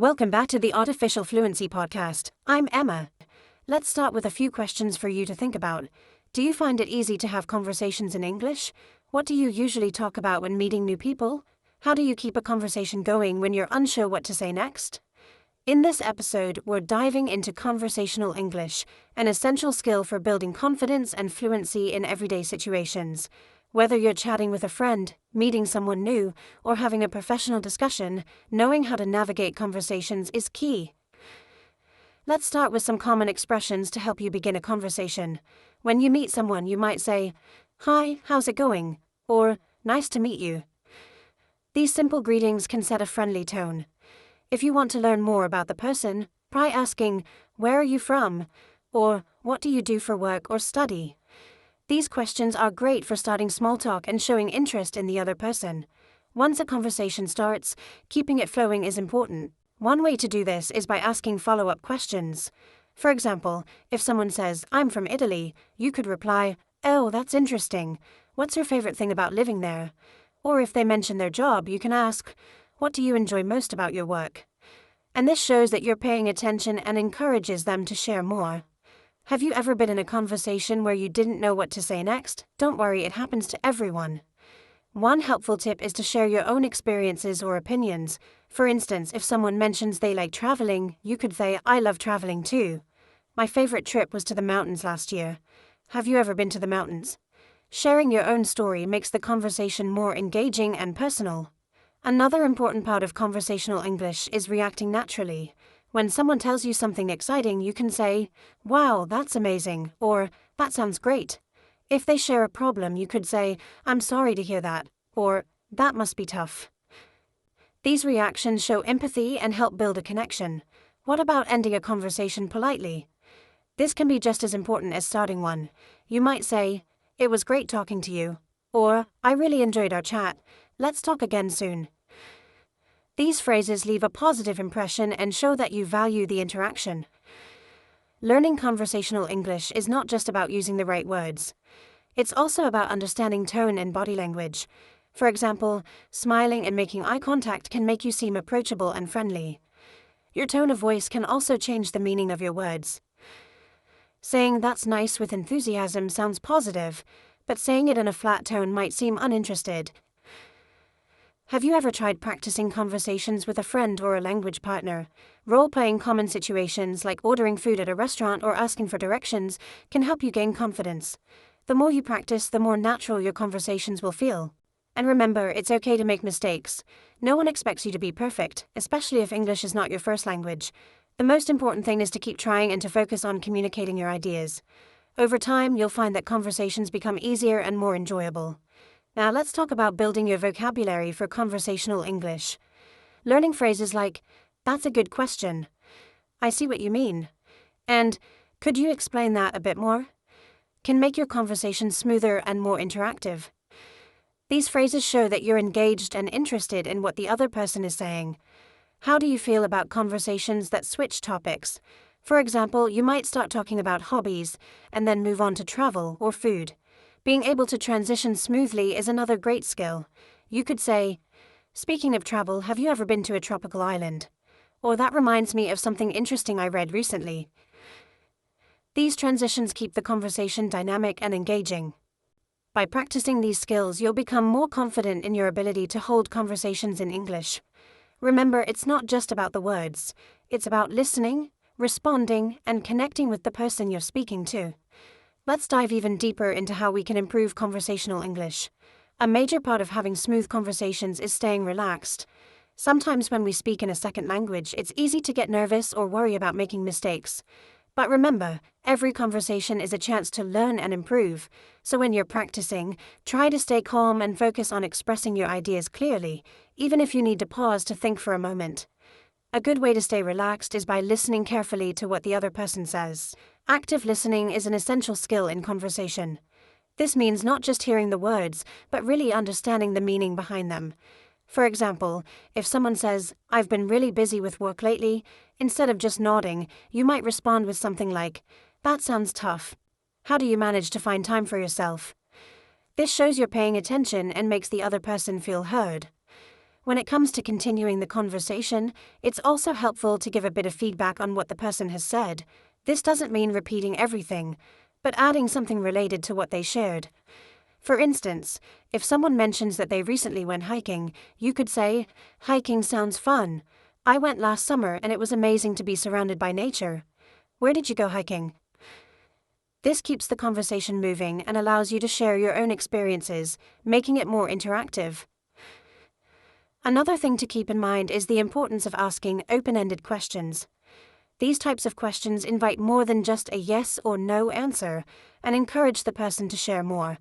Welcome back to the Artificial Fluency Podcast. I'm Emma. Let's start with a few questions for you to think about. Do you find it easy to have conversations in English? What do you usually talk about when meeting new people? How do you keep a conversation going when you're unsure what to say next? In this episode, we're diving into conversational English, an essential skill for building confidence and fluency in everyday situations. Whether you're chatting with a friend, meeting someone new, or having a professional discussion, knowing how to navigate conversations is key. Let's start with some common expressions to help you begin a conversation. When you meet someone, you might say, "Hi, how's it going?" or "Nice to meet you." These simple greetings can set a friendly tone. If you want to learn more about the person, try asking, "Where are you from?" or "What do you do for work or study?" These questions are great for starting small talk and showing interest in the other person. Once a conversation starts, keeping it flowing is important. One way to do this is by asking follow-up questions. For example, if someone says, "I'm from Italy," you could reply, "Oh, that's interesting. What's your favorite thing about living there?" Or if they mention their job, you can ask, "What do you enjoy most about your work?" And this shows that you're paying attention and encourages them to share more. Have you ever been in a conversation where you didn't know what to say next? Don't worry, it happens to everyone. One helpful tip is to share your own experiences or opinions. For instance, if someone mentions they like traveling, you could say, "I love traveling too. My favorite trip was to the mountains last year. Have you ever been to the mountains?" Sharing your own story makes the conversation more engaging and personal. Another important part of conversational English is reacting naturally. When someone tells you something exciting, you can say, "Wow, that's amazing," or "That sounds great." If they share a problem, you could say, "I'm sorry to hear that," or "That must be tough." These reactions show empathy and help build a connection. What about ending a conversation politely? This can be just as important as starting one. You might say, "It was great talking to you," or "I really enjoyed our chat. Let's talk again soon." These phrases leave a positive impression and show that you value the interaction. Learning conversational English is not just about using the right words. It's also about understanding tone and body language. For example, smiling and making eye contact can make you seem approachable and friendly. Your tone of voice can also change the meaning of your words. Saying "that's nice" with enthusiasm sounds positive, but saying it in a flat tone might seem uninterested. Have you ever tried practicing conversations with a friend or a language partner? Role-playing common situations like ordering food at a restaurant or asking for directions can help you gain confidence. The more you practice, the more natural your conversations will feel. And remember, it's okay to make mistakes. No one expects you to be perfect, especially if English is not your first language. The most important thing is to keep trying and to focus on communicating your ideas. Over time, you'll find that conversations become easier and more enjoyable. Now let's talk about building your vocabulary for conversational English. Learning phrases like, "That's a good question," "I see what you mean," and "Could you explain that a bit more?" can make your conversation smoother and more interactive. These phrases show that you're engaged and interested in what the other person is saying. How do you feel about conversations that switch topics? For example, you might start talking about hobbies and then move on to travel or food. Being able to transition smoothly is another great skill. You could say, "Speaking of travel, have you ever been to a tropical island?" Or "That reminds me of something interesting I read recently." These transitions keep the conversation dynamic and engaging. By practicing these skills, you'll become more confident in your ability to hold conversations in English. Remember, it's not just about the words. It's about listening, responding, and connecting with the person you're speaking to. Let's dive even deeper into how we can improve conversational English. A major part of having smooth conversations is staying relaxed. Sometimes when we speak in a second language, it's easy to get nervous or worry about making mistakes. But remember, every conversation is a chance to learn and improve. So when you're practicing, try to stay calm and focus on expressing your ideas clearly, even if you need to pause to think for a moment. A good way to stay relaxed is by listening carefully to what the other person says. Active listening is an essential skill in conversation. This means not just hearing the words, but really understanding the meaning behind them. For example, if someone says, "I've been really busy with work lately," instead of just nodding, you might respond with something like, "That sounds tough. How do you manage to find time for yourself?" This shows you're paying attention and makes the other person feel heard. When it comes to continuing the conversation, it's also helpful to give a bit of feedback on what the person has said. This doesn't mean repeating everything, but adding something related to what they shared. For instance, if someone mentions that they recently went hiking, you could say, "Hiking sounds fun. I went last summer and it was amazing to be surrounded by nature. Where did you go hiking?" This keeps the conversation moving and allows you to share your own experiences, making it more interactive. Another thing to keep in mind is the importance of asking open-ended questions. These types of questions invite more than just a yes or no answer and encourage the person to share more.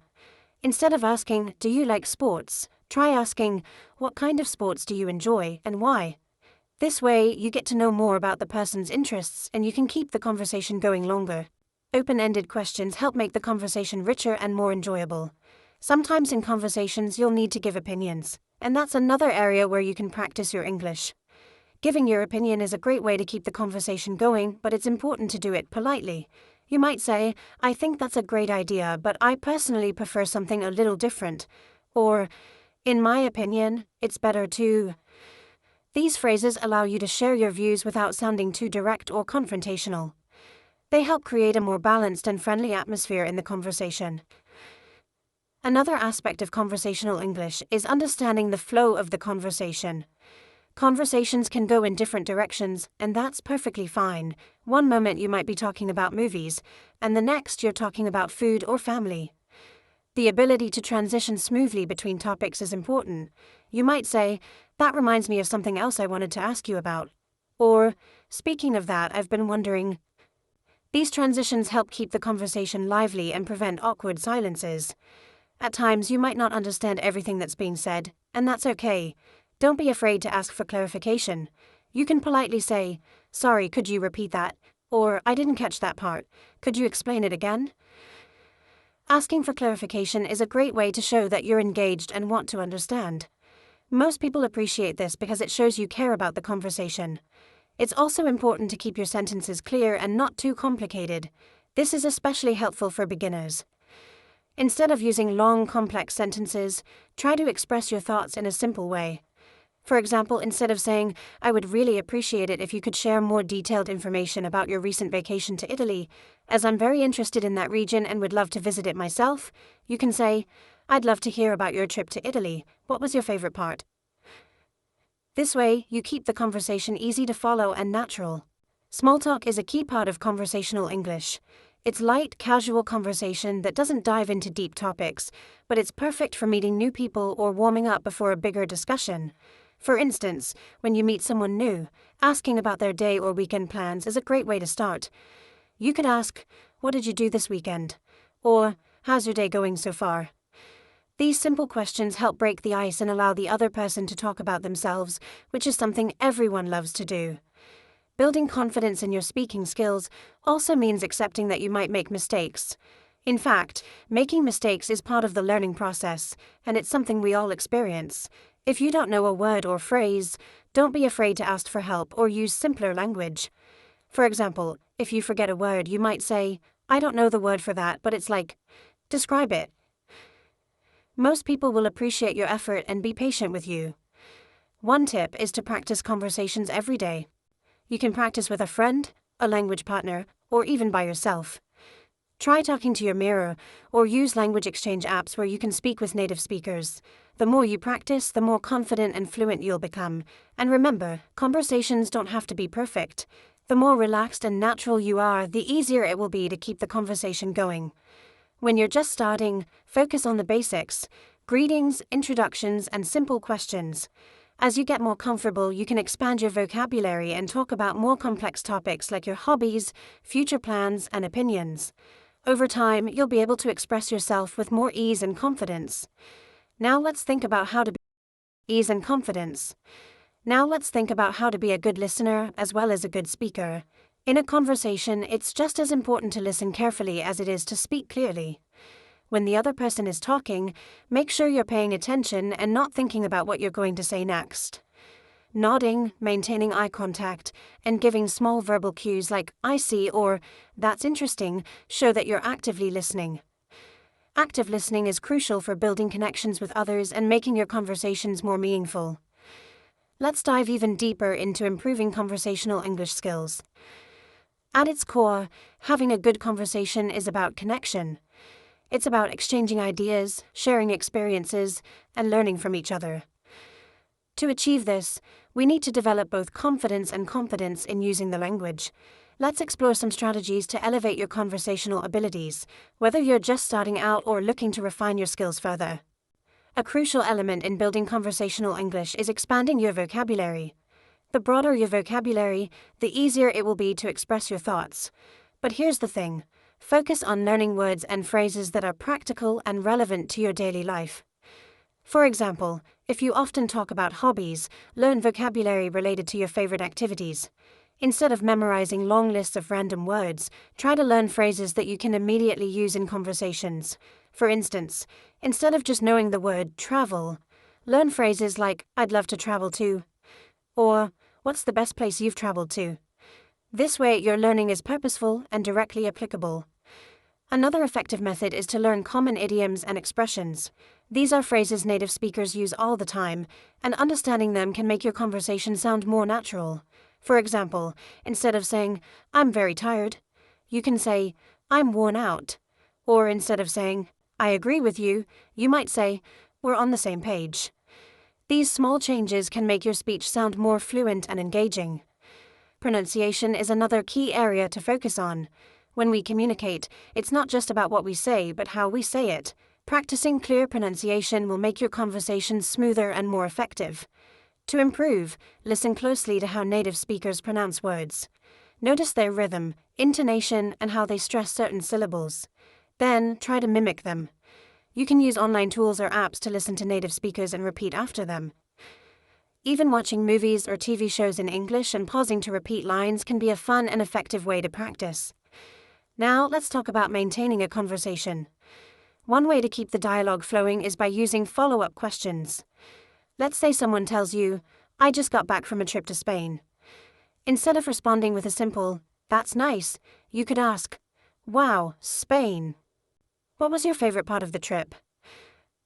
Instead of asking, "Do you like sports?" try asking, "What kind of sports do you enjoy and why?" This way, you get to know more about the person's interests and you can keep the conversation going longer. Open-ended questions help make the conversation richer and more enjoyable. Sometimes in conversations you'll need to give opinions, and that's another area where you can practice your English. Giving your opinion is a great way to keep the conversation going, but it's important to do it politely. You might say, "I think that's a great idea, but I personally prefer something a little different." Or, "In my opinion, it's better to..." These phrases allow you to share your views without sounding too direct or confrontational. They help create a more balanced and friendly atmosphere in the conversation. Another aspect of conversational English is understanding the flow of the conversation. Conversations can go in different directions, and that's perfectly fine. One moment you might be talking about movies, and the next you're talking about food or family. The ability to transition smoothly between topics is important. You might say, "That reminds me of something else I wanted to ask you about." Or, "Speaking of that, I've been wondering..." These transitions help keep the conversation lively and prevent awkward silences. At times, you might not understand everything that's being said, and that's okay. Don't be afraid to ask for clarification. You can politely say, "Sorry, could you repeat that?" Or, "I didn't catch that part. Could you explain it again?" Asking for clarification is a great way to show that you're engaged and want to understand. Most people appreciate this because it shows you care about the conversation. It's also important to keep your sentences clear and not too complicated. This is especially helpful for beginners. Instead of using long, complex sentences, try to express your thoughts in a simple way. For example, instead of saying, "I would really appreciate it if you could share more detailed information about your recent vacation to Italy, as I'm very interested in that region and would love to visit it myself," you can say, "I'd love to hear about your trip to Italy. What was your favorite part?" This way, you keep the conversation easy to follow and natural. Small talk is a key part of conversational English. It's light, casual conversation that doesn't dive into deep topics, but it's perfect for meeting new people or warming up before a bigger discussion. For instance, when you meet someone new, asking about their day or weekend plans is a great way to start. You could ask, "What did you do this weekend?" Or, "How's your day going so far?" These simple questions help break the ice and allow the other person to talk about themselves, which is something everyone loves to do. Building confidence in your speaking skills also means accepting that you might make mistakes. In fact, making mistakes is part of the learning process, and it's something we all experience. If you don't know a word or phrase, don't be afraid to ask for help or use simpler language. For example, if you forget a word, you might say, "I don't know the word for that, but it's like..." Describe it. Most people will appreciate your effort and be patient with you. One tip is to practice conversations every day. You can practice with a friend, a language partner, or even by yourself. Try talking to your mirror, or use language exchange apps where you can speak with native speakers. The more you practice, the more confident and fluent you'll become. And remember, conversations don't have to be perfect. The more relaxed and natural you are, the easier it will be to keep the conversation going. When you're just starting, focus on the basics: greetings, introductions, and simple questions. As you get more comfortable, you can expand your vocabulary and talk about more complex topics like your hobbies, future plans, and opinions. Over time, you'll be able to express yourself with more ease and confidence. Now let's think about how to be ease and confidence. Now let's think about how to be a good listener as well as a good speaker. In a conversation, it's just as important to listen carefully as it is to speak clearly. When the other person is talking, make sure you're paying attention and not thinking about what you're going to say next. Nodding, maintaining eye contact, and giving small verbal cues like "I see" or "That's interesting" show that you're actively listening. Active listening is crucial for building connections with others and making your conversations more meaningful. Let's dive even deeper into improving conversational English skills. At its core, having a good conversation is about connection. It's about exchanging ideas, sharing experiences, and learning from each other. To achieve this, we need to develop both confidence and competence in using the language. Let's explore some strategies to elevate your conversational abilities, whether you're just starting out or looking to refine your skills further. A crucial element in building conversational English is expanding your vocabulary. The broader your vocabulary, the easier it will be to express your thoughts. But here's the thing: focus on learning words and phrases that are practical and relevant to your daily life. For example, if you often talk about hobbies, learn vocabulary related to your favorite activities. Instead of memorizing long lists of random words, try to learn phrases that you can immediately use in conversations. For instance, instead of just knowing the word travel, learn phrases like "I'd love to travel to," or "What's the best place you've traveled to?" This way, your learning is purposeful and directly applicable. Another effective method is to learn common idioms and expressions. These are phrases native speakers use all the time, and understanding them can make your conversation sound more natural. For example, instead of saying, "I'm very tired," you can say, "I'm worn out." Or instead of saying, "I agree with you," you might say, "We're on the same page." These small changes can make your speech sound more fluent and engaging. Pronunciation is another key area to focus on. When we communicate, it's not just about what we say, but how we say it. Practicing clear pronunciation will make your conversation smoother and more effective. To improve, listen closely to how native speakers pronounce words. Notice their rhythm, intonation, and how they stress certain syllables. Then, try to mimic them. You can use online tools or apps to listen to native speakers and repeat after them. Even watching movies or TV shows in English and pausing to repeat lines can be a fun and effective way to practice. Now, let's talk about maintaining a conversation. One way to keep the dialogue flowing is by using follow-up questions. Let's say someone tells you, "I just got back from a trip to Spain." Instead of responding with a simple, "That's nice," you could ask, "Wow, Spain. What was your favorite part of the trip?"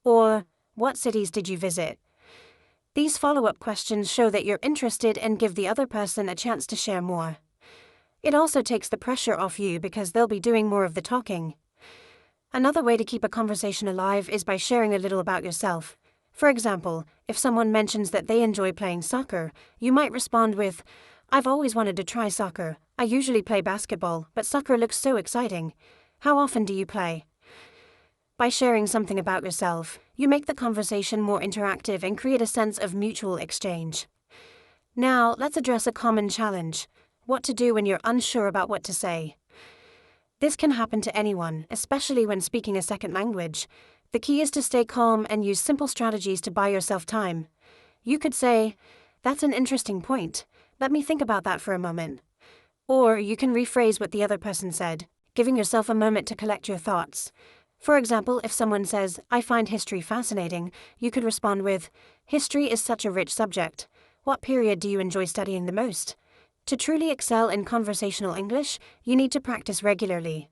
Or, "What cities did you visit?" These follow-up questions show that you're interested and give the other person a chance to share more. It also takes the pressure off you because they'll be doing more of the talking. Another way to keep a conversation alive is by sharing a little about yourself. For example, if someone mentions that they enjoy playing soccer, you might respond with, "I've always wanted to try soccer. I usually play basketball, but soccer looks so exciting. How often do you play?" By sharing something about yourself, you make the conversation more interactive and create a sense of mutual exchange. Now, let's address a common challenge: what to do when you're unsure about what to say. This can happen to anyone, especially when speaking a second language. The key is to stay calm and use simple strategies to buy yourself time. You could say, "That's an interesting point. Let me think about that for a moment." Or you can rephrase what the other person said, giving yourself a moment to collect your thoughts. For example, if someone says, "I find history fascinating," you could respond with, "History is such a rich subject. What period do you enjoy studying the most?" To truly excel in conversational English, you need to practice regularly.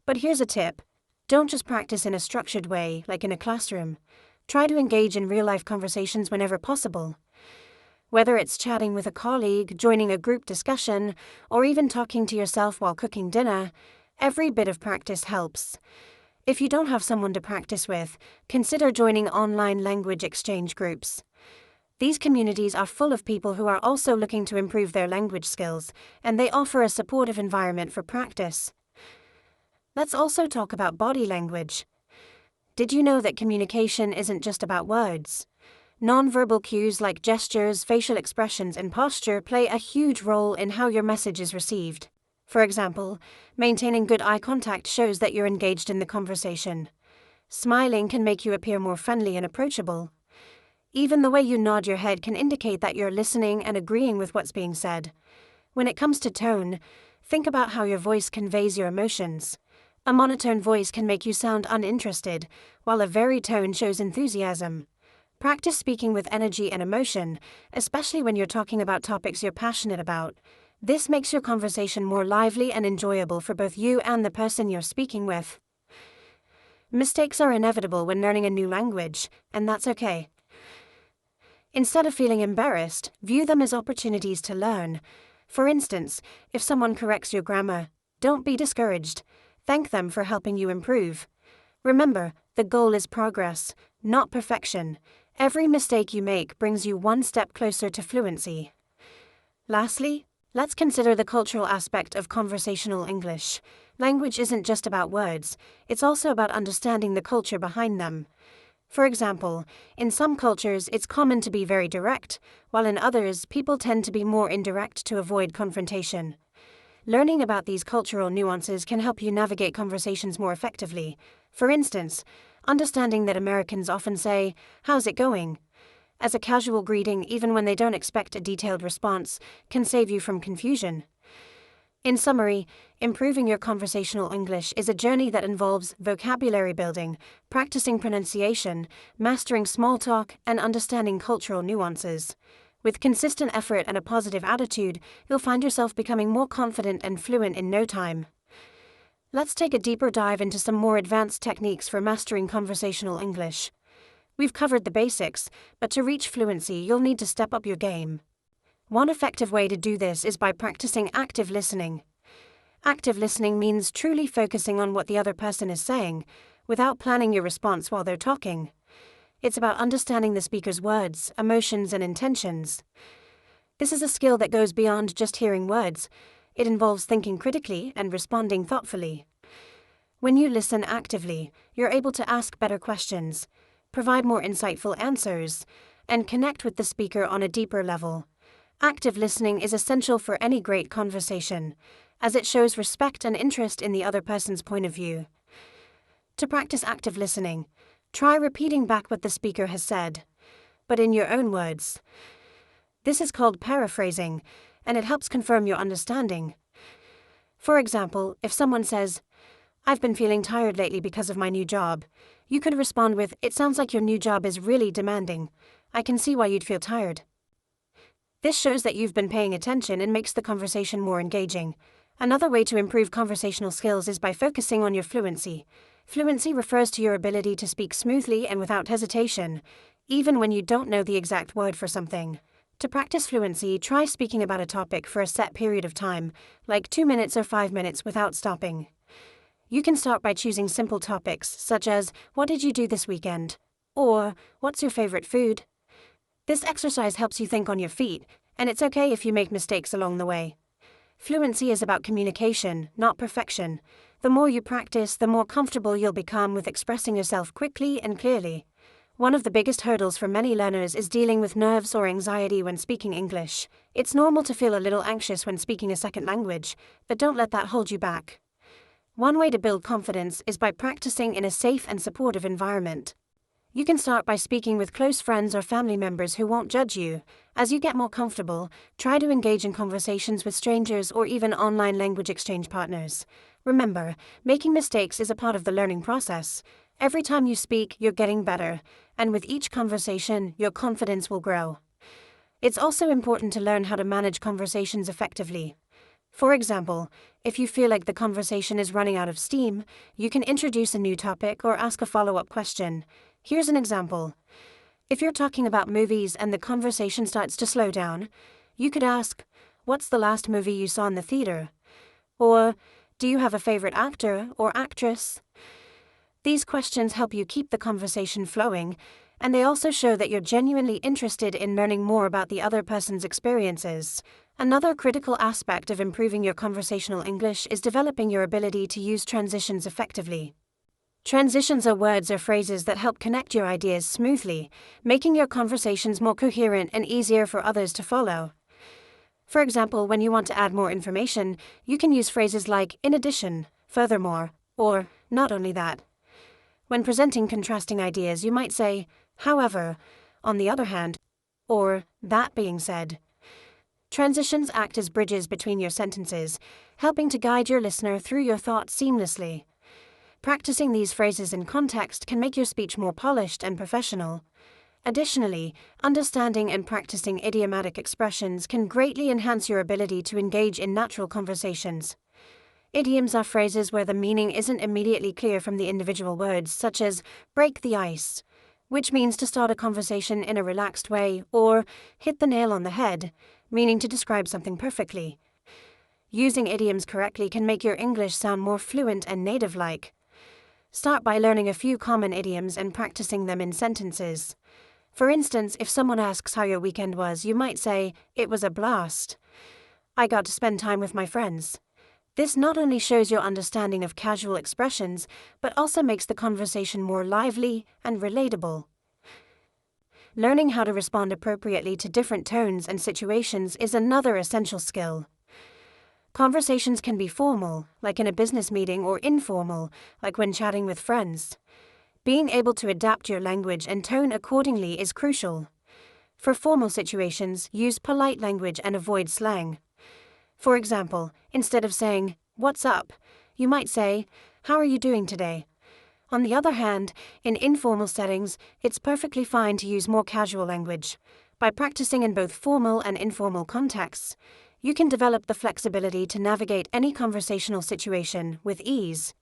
But here's a tip: don't just practice in a structured way, like in a classroom. Try to engage in real-life conversations whenever possible. Whether it's chatting with a colleague, joining a group discussion, or even talking to yourself while cooking dinner, every bit of practice helps. If you don't have someone to practice with, consider joining online language exchange groups. These communities are full of people who are also looking to improve their language skills, and they offer a supportive environment for practice. Let's also talk about body language. Did you know that communication isn't just about words? Nonverbal cues like gestures, facial expressions, and posture play a huge role in how your message is received. For example, maintaining good eye contact shows that you're engaged in the conversation. Smiling can make you appear more friendly and approachable. Even the way you nod your head can indicate that you're listening and agreeing with what's being said. When it comes to tone, think about how your voice conveys your emotions. A monotone voice can make you sound uninterested, while a varied tone shows enthusiasm. Practice speaking with energy and emotion, especially when you're talking about topics you're passionate about. This makes your conversation more lively and enjoyable for both you and the person you're speaking with. Mistakes are inevitable when learning a new language, and that's okay. Instead of feeling embarrassed, view them as opportunities to learn. For instance, if someone corrects your grammar, don't be discouraged. Thank them for helping you improve. Remember, the goal is progress, not perfection. Every mistake you make brings you one step closer to fluency. Lastly, let's consider the cultural aspect of conversational English. Language isn't just about words, it's also about understanding the culture behind them. For example, in some cultures it's common to be very direct, while in others people tend to be more indirect to avoid confrontation. Learning about these cultural nuances can help you navigate conversations more effectively. For instance, understanding that Americans often say, "How's it going?" as a casual greeting even when they don't expect a detailed response can save you from confusion. In summary, improving your conversational English is a journey that involves vocabulary building, practicing pronunciation, mastering small talk, and understanding cultural nuances. With consistent effort and a positive attitude, you'll find yourself becoming more confident and fluent in no time. Let's take a deeper dive into some more advanced techniques for mastering conversational English. We've covered the basics, but to reach fluency, you'll need to step up your game. One effective way to do this is by practicing active listening. Active listening means truly focusing on what the other person is saying, without planning your response while they're talking. It's about understanding the speaker's words, emotions, and intentions. This is a skill that goes beyond just hearing words. It involves thinking critically and responding thoughtfully. When you listen actively, you're able to ask better questions, provide more insightful answers, and connect with the speaker on a deeper level. Active listening is essential for any great conversation, as it shows respect and interest in the other person's point of view. To practice active listening, try repeating back what the speaker has said, but in your own words. This is called paraphrasing, and it helps confirm your understanding. For example, if someone says, "I've been feeling tired lately because of my new job," you could respond with, "It sounds like your new job is really demanding. I can see why you'd feel tired." This shows that you've been paying attention and makes the conversation more engaging. Another way to improve conversational skills is by focusing on your fluency. Fluency refers to your ability to speak smoothly and without hesitation, even when you don't know the exact word for something. To practice fluency, try speaking about a topic for a set period of time, like 2 minutes or 5 minutes without stopping. You can start by choosing simple topics, such as, "What did you do this weekend?" or "What's your favorite food?" This exercise helps you think on your feet, and it's okay if you make mistakes along the way. Fluency is about communication, not perfection. The more you practice, the more comfortable you'll become with expressing yourself quickly and clearly. One of the biggest hurdles for many learners is dealing with nerves or anxiety when speaking English. It's normal to feel a little anxious when speaking a second language, but don't let that hold you back. One way to build confidence is by practicing in a safe and supportive environment. You can start by speaking with close friends or family members who won't judge you. As you get more comfortable, try to engage in conversations with strangers or even online language exchange partners. Remember, making mistakes is a part of the learning process. Every time you speak, you're getting better, and with each conversation, your confidence will grow. It's also important to learn how to manage conversations effectively. For example, if you feel like the conversation is running out of steam, you can introduce a new topic or ask a follow-up question. Here's an example. If you're talking about movies and the conversation starts to slow down, you could ask, "What's the last movie you saw in the theater?" Or, "Do you have a favorite actor or actress?" These questions help you keep the conversation flowing, and they also show that you're genuinely interested in learning more about the other person's experiences. Another critical aspect of improving your conversational English is developing your ability to use transitions effectively. Transitions are words or phrases that help connect your ideas smoothly, making your conversations more coherent and easier for others to follow. For example, when you want to add more information, you can use phrases like "in addition," "furthermore," or "not only that." When presenting contrasting ideas, you might say, "However," "on the other hand," or "that being said." Transitions act as bridges between your sentences, helping to guide your listener through your thoughts seamlessly. Practicing these phrases in context can make your speech more polished and professional. Additionally, understanding and practicing idiomatic expressions can greatly enhance your ability to engage in natural conversations. Idioms are phrases where the meaning isn't immediately clear from the individual words, such as "break the ice," which means to start a conversation in a relaxed way, or hit the nail on the head, meaning to describe something perfectly. Using idioms correctly can make your English sound more fluent and native-like. Start by learning a few common idioms and practicing them in sentences. For instance, if someone asks how your weekend was, you might say, "It was a blast. I got to spend time with my friends." This not only shows your understanding of casual expressions, but also makes the conversation more lively and relatable. Learning how to respond appropriately to different tones and situations is another essential skill. Conversations can be formal, like in a business meeting, or informal, like when chatting with friends. Being able to adapt your language and tone accordingly is crucial. For formal situations, use polite language and avoid slang. For example, instead of saying, "What's up?" you might say, "How are you doing today?" On the other hand, in informal settings, it's perfectly fine to use more casual language. By practicing in both formal and informal contexts, you can develop the flexibility to navigate any conversational situation with ease.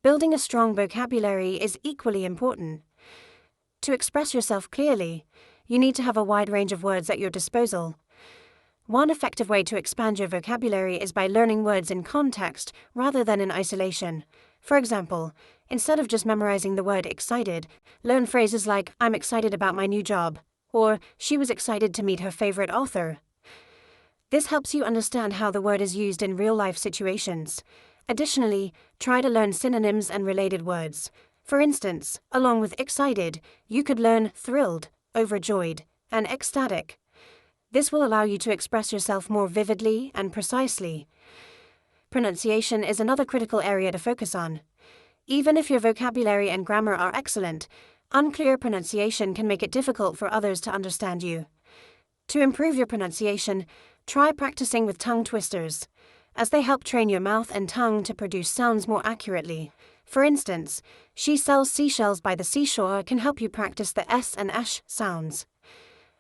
Building a strong vocabulary is equally important. To express yourself clearly, you need to have a wide range of words at your disposal. One effective way to expand your vocabulary is by learning words in context rather than in isolation. For example, instead of just memorizing the word excited, learn phrases like, "I'm excited about my new job," or "She was excited to meet her favorite author." This helps you understand how the word is used in real-life situations. Additionally, try to learn synonyms and related words. For instance, along with excited, you could learn thrilled, overjoyed, and ecstatic. This will allow you to express yourself more vividly and precisely. Pronunciation is another critical area to focus on. Even if your vocabulary and grammar are excellent, unclear pronunciation can make it difficult for others to understand you. To improve your pronunciation, try practicing with tongue twisters, as they help train your mouth and tongue to produce sounds more accurately. For instance, "She sells seashells by the seashore" can help you practice the S and sh sounds.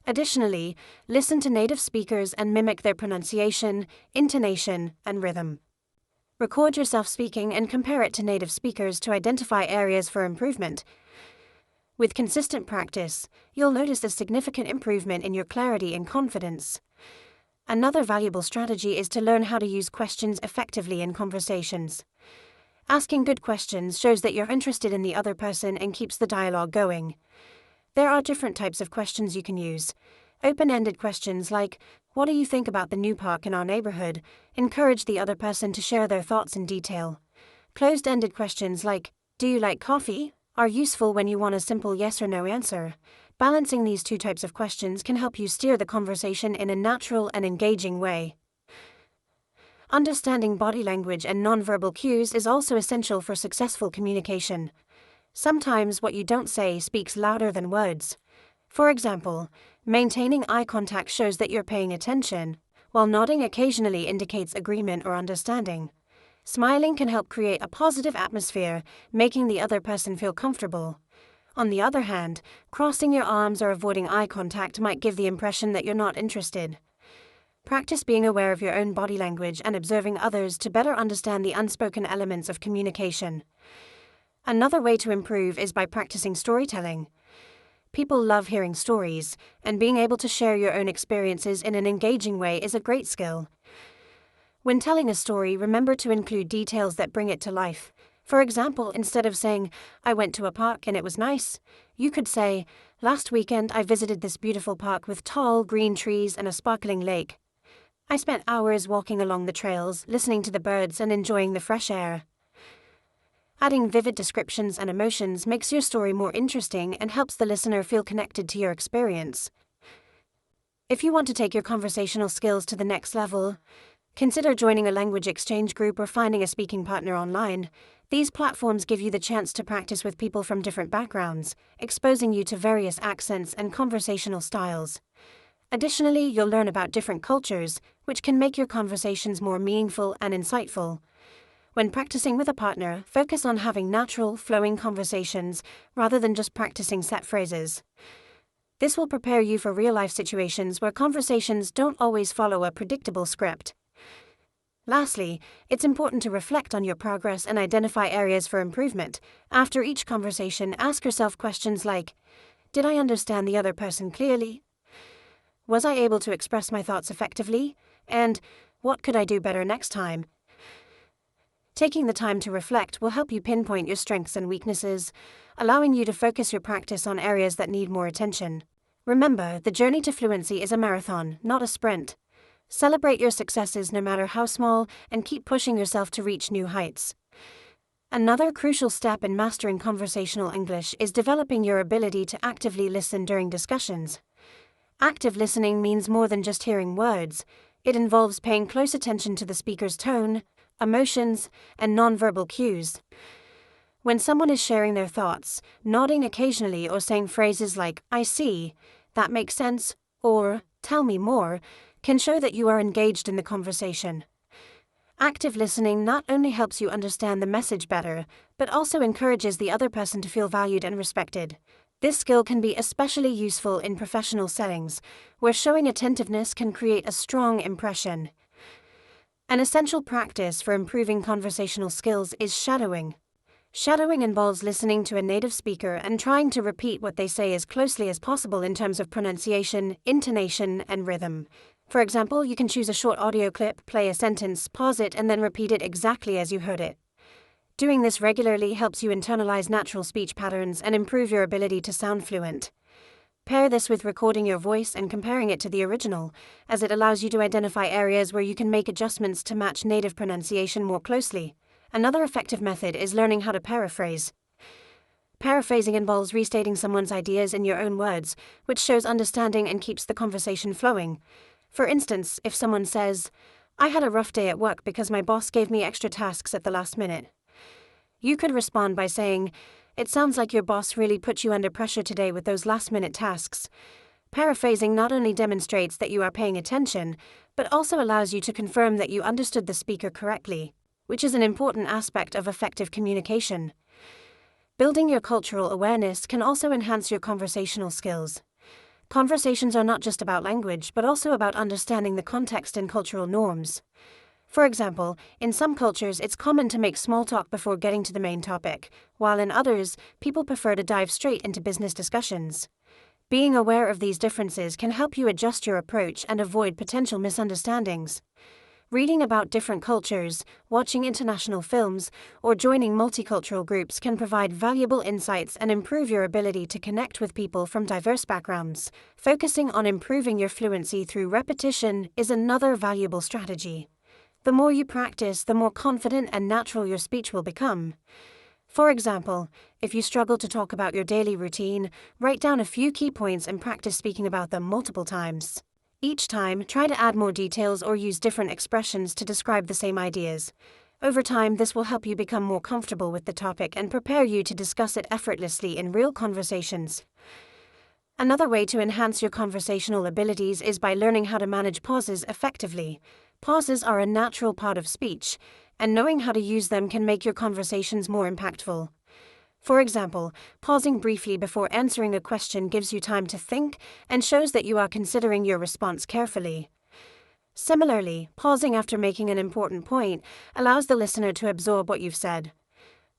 Additionally, listen to native speakers and mimic their pronunciation, intonation, and rhythm. Record yourself speaking and compare it to native speakers to identify areas for improvement. With consistent practice, you'll notice a significant improvement in your clarity and confidence. Another valuable strategy is to learn how to use questions effectively in conversations. Asking good questions shows that you're interested in the other person and keeps the dialogue going. There are different types of questions you can use. Open-ended questions like, "What do you think about the new park in our neighborhood?" encourage the other person to share their thoughts in detail. Closed-ended questions like, "Do you like coffee?" are useful when you want a simple yes or no answer. Balancing these two types of questions can help you steer the conversation in a natural and engaging way. Understanding body language and nonverbal cues is also essential for successful communication. Sometimes what you don't say speaks louder than words. For example, maintaining eye contact shows that you're paying attention, while nodding occasionally indicates agreement or understanding. Smiling can help create a positive atmosphere, making the other person feel comfortable. On the other hand, crossing your arms or avoiding eye contact might give the impression that you're not interested. Practice being aware of your own body language and observing others to better understand the unspoken elements of communication. Another way to improve is by practicing storytelling. People love hearing stories, and being able to share your own experiences in an engaging way is a great skill. When telling a story, remember to include details that bring it to life. For example, instead of saying, "I went to a park and it was nice," you could say, "Last weekend I visited this beautiful park with tall green trees and a sparkling lake. I spent hours walking along the trails, listening to the birds and enjoying the fresh air." Adding vivid descriptions and emotions makes your story more interesting and helps the listener feel connected to your experience. If you want to take your conversational skills to the next level, consider joining a language exchange group or finding a speaking partner online. These platforms give you the chance to practice with people from different backgrounds, exposing you to various accents and conversational styles. Additionally, you'll learn about different cultures, which can make your conversations more meaningful and insightful. When practicing with a partner, focus on having natural, flowing conversations rather than just practicing set phrases. This will prepare you for real-life situations where conversations don't always follow a predictable script. Lastly, it's important to reflect on your progress and identify areas for improvement. After each conversation, ask yourself questions like, did I understand the other person clearly? Was I able to express my thoughts effectively? And what could I do better next time? Taking the time to reflect will help you pinpoint your strengths and weaknesses, allowing you to focus your practice on areas that need more attention. Remember, the journey to fluency is a marathon, not a sprint. Celebrate your successes no matter how small and keep pushing yourself to reach new heights. Another crucial step in mastering conversational English is developing your ability to actively listen during discussions. Active listening means more than just hearing words. It involves paying close attention to the speaker's tone, emotions, and nonverbal cues. When someone is sharing their thoughts, nodding occasionally or saying phrases like, I see, that makes sense, or tell me more, can show that you are engaged in the conversation. Active listening not only helps you understand the message better, but also encourages the other person to feel valued and respected. This skill can be especially useful in professional settings, where showing attentiveness can create a strong impression. An essential practice for improving conversational skills is shadowing. Shadowing involves listening to a native speaker and trying to repeat what they say as closely as possible in terms of pronunciation, intonation, and rhythm. For example, you can choose a short audio clip, play a sentence, pause it, and then repeat it exactly as you heard it. Doing this regularly helps you internalize natural speech patterns and improve your ability to sound fluent. Pair this with recording your voice and comparing it to the original, as it allows you to identify areas where you can make adjustments to match native pronunciation more closely. Another effective method is learning how to paraphrase. Paraphrasing involves restating someone's ideas in your own words, which shows understanding and keeps the conversation flowing. For instance, if someone says, I had a rough day at work because my boss gave me extra tasks at the last minute. You could respond by saying, it sounds like your boss really put you under pressure today with those last-minute tasks. Paraphrasing not only demonstrates that you are paying attention, but also allows you to confirm that you understood the speaker correctly, which is an important aspect of effective communication. Building your cultural awareness can also enhance your conversational skills. Conversations are not just about language, but also about understanding the context and cultural norms. For example, in some cultures, it's common to make small talk before getting to the main topic, while in others, people prefer to dive straight into business discussions. Being aware of these differences can help you adjust your approach and avoid potential misunderstandings. Reading about different cultures, watching international films, or joining multicultural groups can provide valuable insights and improve your ability to connect with people from diverse backgrounds. Focusing on improving your fluency through repetition is another valuable strategy. The more you practice, the more confident and natural your speech will become. For example, if you struggle to talk about your daily routine, write down a few key points and practice speaking about them multiple times. Each time, try to add more details or use different expressions to describe the same ideas. Over time, this will help you become more comfortable with the topic and prepare you to discuss it effortlessly in real conversations. Another way to enhance your conversational abilities is by learning how to manage pauses effectively. Pauses are a natural part of speech, and knowing how to use them can make your conversations more impactful. For example, pausing briefly before answering a question gives you time to think and shows that you are considering your response carefully. Similarly, pausing after making an important point allows the listener to absorb what you've said.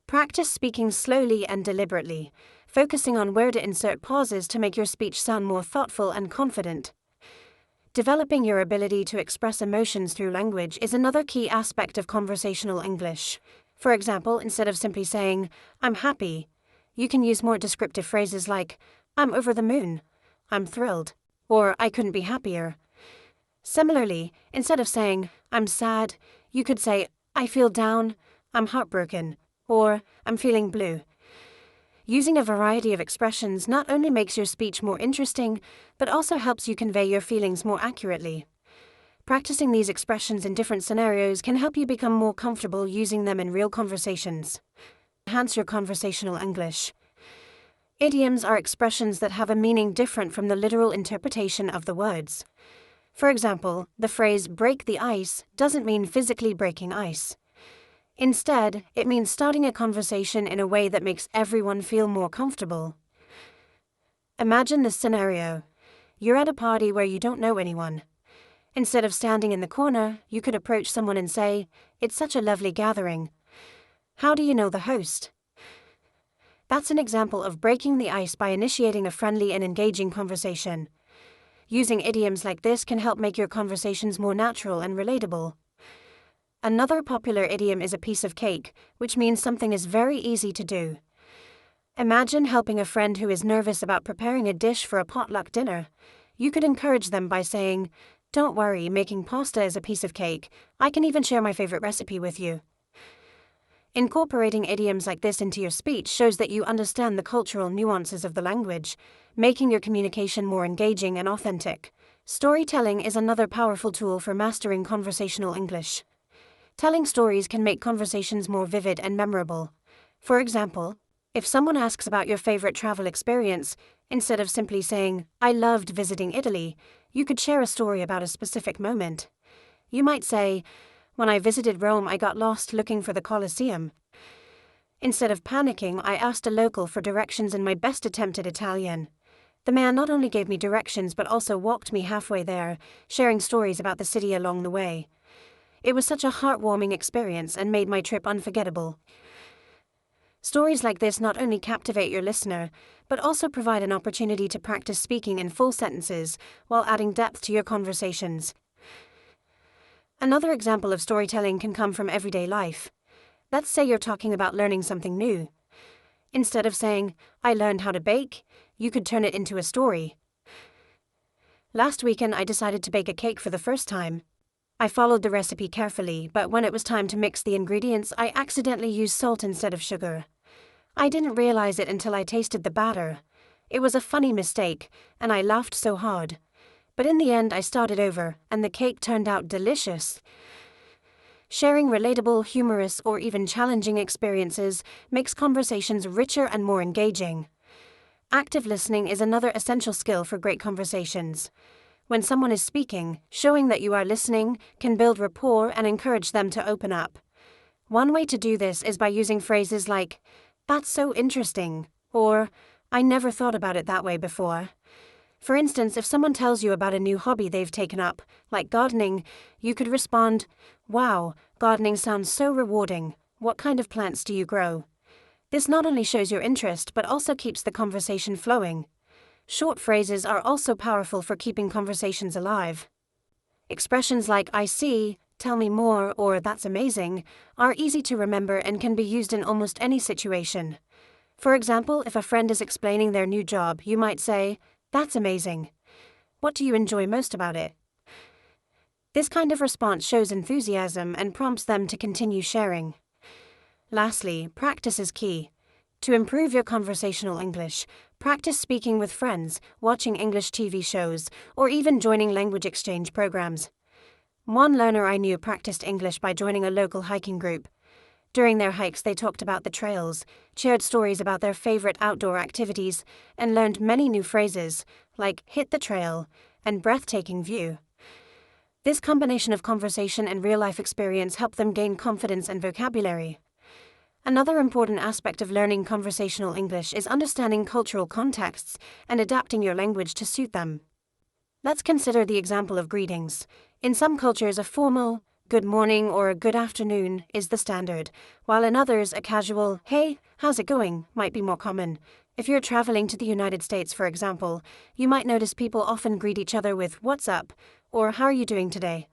Practice speaking slowly and deliberately, focusing on where to insert pauses to make your speech sound more thoughtful and confident. Developing your ability to express emotions through language is another key aspect of conversational English. For example, instead of simply saying, I'm happy, you can use more descriptive phrases like, I'm over the moon, I'm thrilled, or I couldn't be happier. Similarly, instead of saying, I'm sad, you could say, I feel down, I'm heartbroken, or I'm feeling blue. Using a variety of expressions not only makes your speech more interesting, but also helps you convey your feelings more accurately. Practicing these expressions in different scenarios can help you become more comfortable using them in real conversations. Enhance your conversational English. Idioms are expressions that have a meaning different from the literal interpretation of the words. For example, the phrase break the ice doesn't mean physically breaking ice. Instead, it means starting a conversation in a way that makes everyone feel more comfortable. Imagine this scenario. You're at a party where you don't know anyone. Instead of standing in the corner, you could approach someone and say, "It's such a lovely gathering. How do you know the host?" That's an example of breaking the ice by initiating a friendly and engaging conversation. Using idioms like this can help make your conversations more natural and relatable. Another popular idiom is a piece of cake, which means something is very easy to do. Imagine helping a friend who is nervous about preparing a dish for a potluck dinner. You could encourage them by saying, "Don't worry, making pasta is a piece of cake. I can even share my favorite recipe with you." Incorporating idioms like this into your speech shows that you understand the cultural nuances of the language, making your communication more engaging and authentic. Storytelling is another powerful tool for mastering conversational English. Telling stories can make conversations more vivid and memorable. For example, if someone asks about your favorite travel experience, instead of simply saying, "I loved visiting Italy," you could share a story about a specific moment. You might say, "When I visited Rome, I got lost looking for the Colosseum. Instead of panicking, I asked a local for directions in my best attempt at Italian. The man not only gave me directions but also walked me halfway there, sharing stories about the city along the way. It was such a heartwarming experience and made my trip unforgettable." Stories like this not only captivate your listener, but also provide an opportunity to practice speaking in full sentences while adding depth to your conversations. Another example of storytelling can come from everyday life. Let's say you're talking about learning something new. Instead of saying, "I learned how to bake," you could turn it into a story. "Last weekend I decided to bake a cake for the first time. I followed the recipe carefully, but when it was time to mix the ingredients, I accidentally used salt instead of sugar. I didn't realize it until I tasted the batter. It was a funny mistake, and I laughed so hard. But in the end, I started over, and the cake turned out delicious." Sharing relatable, humorous, or even challenging experiences makes conversations richer and more engaging. Active listening is another essential skill for great conversations. When someone is speaking, showing that you are listening can build rapport and encourage them to open up. One way to do this is by using phrases like, "That's so interesting," or "I never thought about it that way before." For instance, if someone tells you about a new hobby they've taken up, like gardening, you could respond, "Wow, gardening sounds so rewarding. What kind of plants do you grow?" This not only shows your interest, but also keeps the conversation flowing. Short phrases are also powerful for keeping conversations alive. Expressions like "I see," "Tell me more," or "That's amazing" are easy to remember and can be used in almost any situation. For example, if a friend is explaining their new job, you might say, "That's amazing. What do you enjoy most about it?" This kind of response shows enthusiasm and prompts them to continue sharing. Lastly, practice is key. To improve your conversational English, practice speaking with friends, watching English TV shows, or even joining language exchange programs. One learner I knew practiced English by joining a local hiking group. During their hikes, they talked about the trails, shared stories about their favorite outdoor activities, and learned many new phrases, like "hit the trail" and "breathtaking view." This combination of conversation and real-life experience helped them gain confidence and vocabulary. Another important aspect of learning conversational English is understanding cultural contexts and adapting your language to suit them. Let's consider the example of greetings. In some cultures, a formal "good morning" or "good afternoon" is the standard, while in others, a casual "hey, how's it going" might be more common. If you're traveling to the United States, for example, you might notice people often greet each other with "what's up" or "how are you doing today?"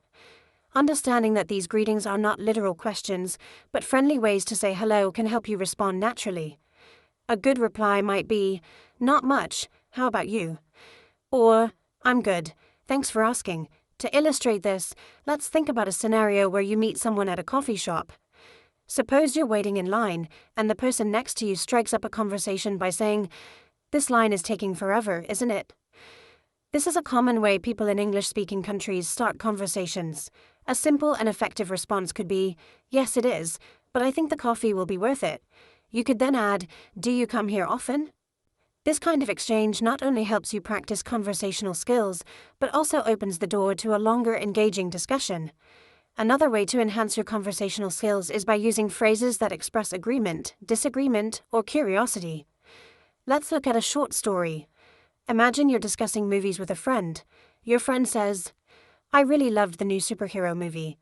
Understanding that these greetings are not literal questions, but friendly ways to say hello can help you respond naturally. A good reply might be, "Not much, how about you?" Or, "I'm good, thanks for asking." To illustrate this, let's think about a scenario where you meet someone at a coffee shop. Suppose you're waiting in line, and the person next to you strikes up a conversation by saying, "This line is taking forever, isn't it?" This is a common way people in English-speaking countries start conversations. A simple and effective response could be, "Yes, it is, but I think the coffee will be worth it." You could then add, "Do you come here often?" This kind of exchange not only helps you practice conversational skills, but also opens the door to a longer, engaging discussion. Another way to enhance your conversational skills is by using phrases that express agreement, disagreement, or curiosity. Let's look at a short story. Imagine you're discussing movies with a friend. Your friend says, I really loved the new superhero movie.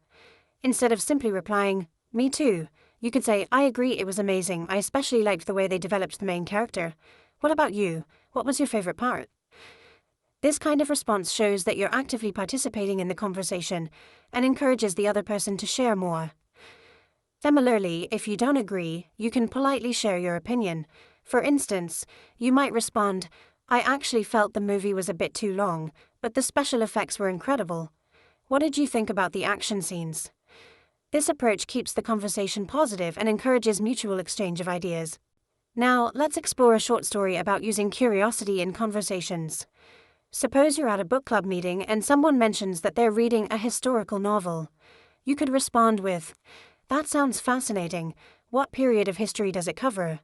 Instead of simply replying, me too, you could say, I agree, it was amazing. I especially liked the way they developed the main character. What about you? What was your favorite part? This kind of response shows that you're actively participating in the conversation and encourages the other person to share more. Similarly, if you don't agree, you can politely share your opinion. For instance, you might respond, I actually felt the movie was a bit too long, but the special effects were incredible. What did you think about the action scenes? This approach keeps the conversation positive and encourages mutual exchange of ideas. Now, let's explore a short story about using curiosity in conversations. Suppose you're at a book club meeting and someone mentions that they're reading a historical novel. You could respond with, that sounds fascinating. What period of history does it cover?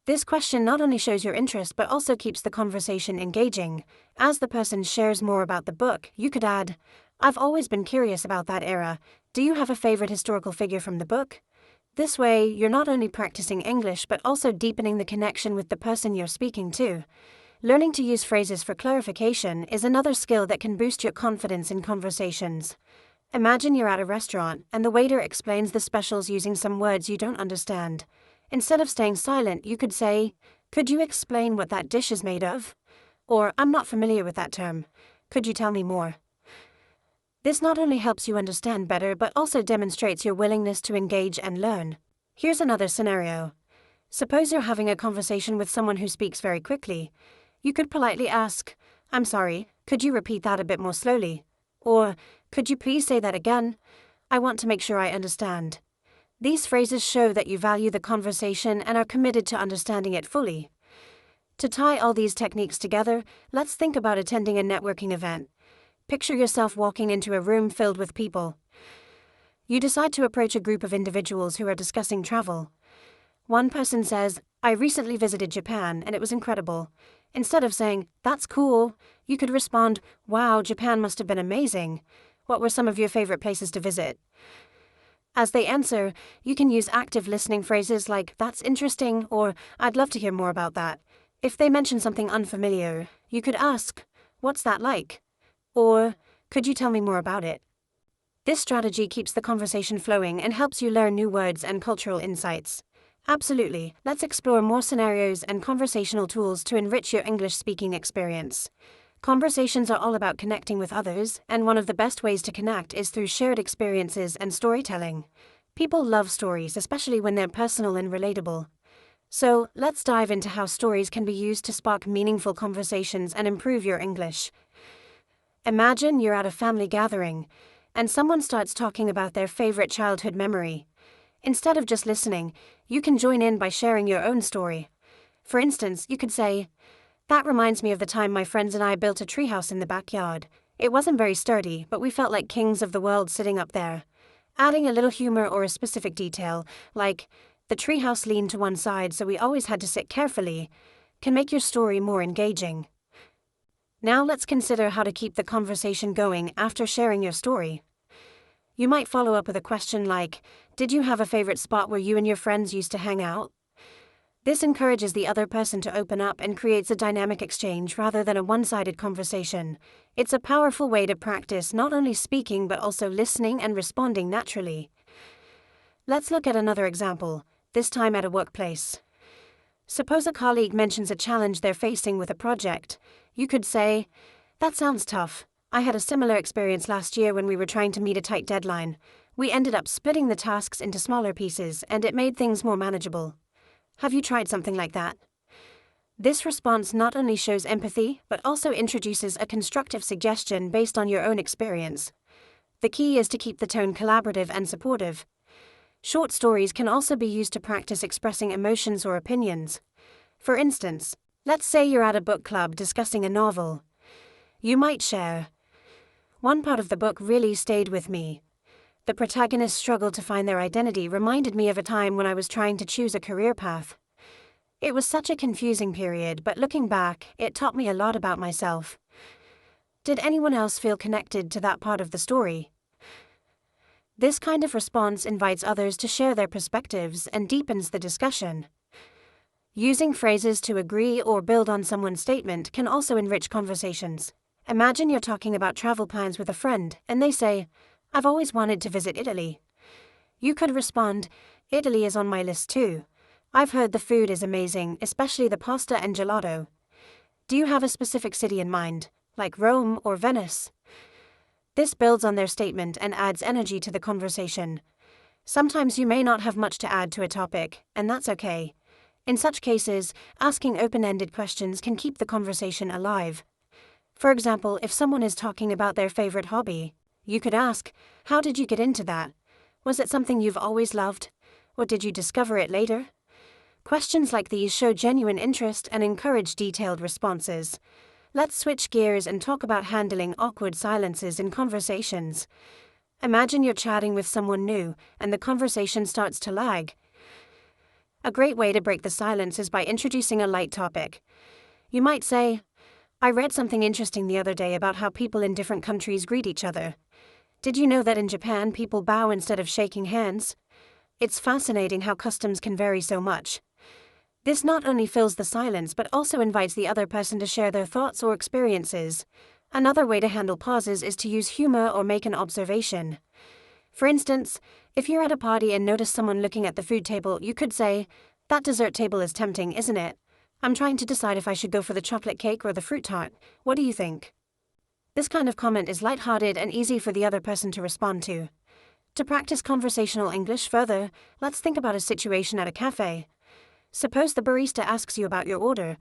This question not only shows your interest but also keeps the conversation engaging. As the person shares more about the book, you could add, I've always been curious about that era. Do you have a favorite historical figure from the book? This way, you're not only practicing English but also deepening the connection with the person you're speaking to. Learning to use phrases for clarification is another skill that can boost your confidence in conversations. Imagine you're at a restaurant and the waiter explains the specials using some words you don't understand. Instead of staying silent, you could say, could you explain what that dish is made of? Or, I'm not familiar with that term. Could you tell me more? This not only helps you understand better but also demonstrates your willingness to engage and learn. Here's another scenario. Suppose you're having a conversation with someone who speaks very quickly. You could politely ask, I'm sorry, could you repeat that a bit more slowly? Or, could you please say that again? I want to make sure I understand. These phrases show that you value the conversation and are committed to understanding it fully. To tie all these techniques together, let's think about attending a networking event. Picture yourself walking into a room filled with people. You decide to approach a group of individuals who are discussing travel. One person says, I recently visited Japan and it was incredible. Instead of saying, that's cool, you could respond, wow, Japan must have been amazing. What were some of your favorite places to visit? As they answer, you can use active listening phrases like, that's interesting, or I'd love to hear more about that. If they mention something unfamiliar, you could ask, what's that like? Or, could you tell me more about it? This strategy keeps the conversation flowing and helps you learn new words and cultural insights. Absolutely, let's explore more scenarios and conversational tools to enrich your English speaking experience. Conversations are all about connecting with others, and one of the best ways to connect is through shared experiences and storytelling. People love stories, especially when they're personal and relatable. So, let's dive into how stories can be used to spark meaningful conversations and improve your English. Imagine you're at a family gathering, and someone starts talking about their favorite childhood memory. Instead of just listening, you can join in by sharing your own story. For instance, you could say, that reminds me of the time my friends and I built a treehouse in the backyard. It wasn't very sturdy, but we felt like kings of the world sitting up there. Adding a little humor or a specific detail, like, the treehouse leaned to one side so we always had to sit carefully, can make your story more engaging. Now let's consider how to keep the conversation going after sharing your story. You might follow up with a question like, did you have a favorite spot where you and your friends used to hang out? This encourages the other person to open up and creates a dynamic exchange rather than a one-sided conversation. It's a powerful way to practice not only speaking but also listening and responding naturally. Let's look at another example, this time at a workplace. Suppose a colleague mentions a challenge they're facing with a project. You could say, that sounds tough. I had a similar experience last year when we were trying to meet a tight deadline. We ended up splitting the tasks into smaller pieces and it made things more manageable. Have you tried something like that? This response not only shows empathy, but also introduces a constructive suggestion based on your own experience. The key is to keep the tone collaborative and supportive. Short stories can also be used to practice expressing emotions or opinions. For instance, let's say you're at a book club discussing a novel. You might share, one part of the book really stayed with me. The protagonist's struggle to find their identity reminded me of a time when I was trying to choose a career path. It was such a confusing period, but looking back, it taught me a lot about myself. Did anyone else feel connected to that part of the story? This kind of response invites others to share their perspectives and deepens the discussion. Using phrases to agree or build on someone's statement can also enrich conversations. Imagine you're talking about travel plans with a friend, and they say, "I've always wanted to visit Italy." You could respond, "Italy is on my list too. I've heard the food is amazing, especially the pasta and gelato." Do you have a specific city in mind, like Rome or Venice? This builds on their statement and adds energy to the conversation. Sometimes you may not have much to add to a topic, and that's okay. In such cases, asking open-ended questions can keep the conversation alive. For example, if someone is talking about their favorite hobby, you could ask, "How did you get into that? Was it something you've always loved? Or did you discover it later?" Questions like these show genuine interest and encourage detailed responses. Let's switch gears and talk about handling awkward silences in conversations. Imagine you're chatting with someone new, and the conversation starts to lag. A great way to break the silence is by introducing a light topic. You might say, "I read something interesting the other day about how people in different countries greet each other. Did you know that in Japan people bow instead of shaking hands? It's fascinating how customs can vary so much." This not only fills the silence but also invites the other person to share their thoughts or experiences. Another way to handle pauses is to use humor or make an observation. For instance, if you're at a party and notice someone looking at the food table, you could say, "That dessert table is tempting, isn't it? I'm trying to decide if I should go for the chocolate cake or the fruit tart. What do you think?" This kind of comment is lighthearted and easy for the other person to respond to. To practice conversational English further, let's think about a situation at a cafe. Suppose the barista asks you about your order.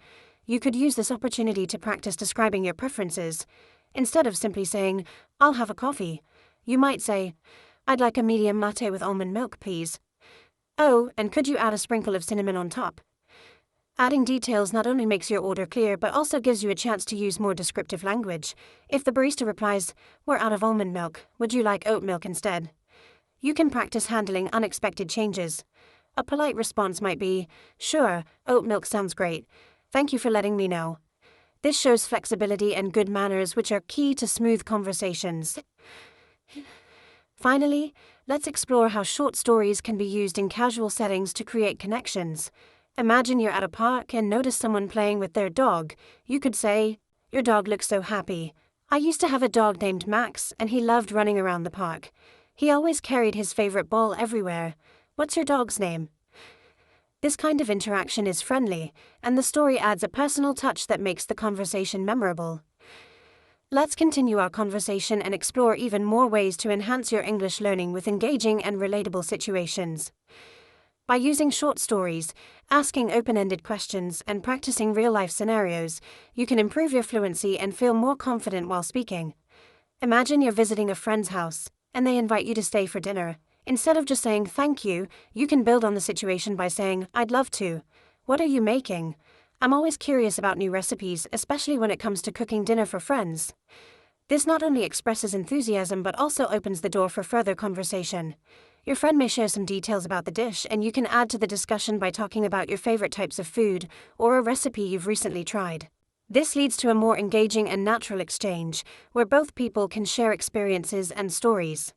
You could use this opportunity to practice describing your preferences. Instead of simply saying, "I'll have a coffee," you might say, "I'd like a medium latte with almond milk, please. Oh, and could you add a sprinkle of cinnamon on top?" Adding details not only makes your order clear but also gives you a chance to use more descriptive language. If the barista replies, "We're out of almond milk, would you like oat milk instead?" You can practice handling unexpected changes. A polite response might be, "Sure, oat milk sounds great. Thank you for letting me know." This shows flexibility and good manners, which are key to smooth conversations. Finally, let's explore how short stories can be used in casual settings to create connections. Imagine you're at a park and notice someone playing with their dog. You could say, "Your dog looks so happy. I used to have a dog named Max, and he loved running around the park. He always carried his favorite ball everywhere. What's your dog's name?" This kind of interaction is friendly, and the story adds a personal touch that makes the conversation memorable. Let's continue our conversation and explore even more ways to enhance your English learning with engaging and relatable situations. By using short stories, asking open-ended questions, and practicing real-life scenarios, you can improve your fluency and feel more confident while speaking. Imagine you're visiting a friend's house, and they invite you to stay for dinner. Instead of just saying "thank you," you can build on the situation by saying, "I'd love to. What are you making? I'm always curious about new recipes, especially when it comes to cooking dinner for friends." This not only expresses enthusiasm but also opens the door for further conversation. Your friend may share some details about the dish, and you can add to the discussion by talking about your favorite types of food or a recipe you've recently tried. This leads to a more engaging and natural exchange, where both people can share experiences and stories.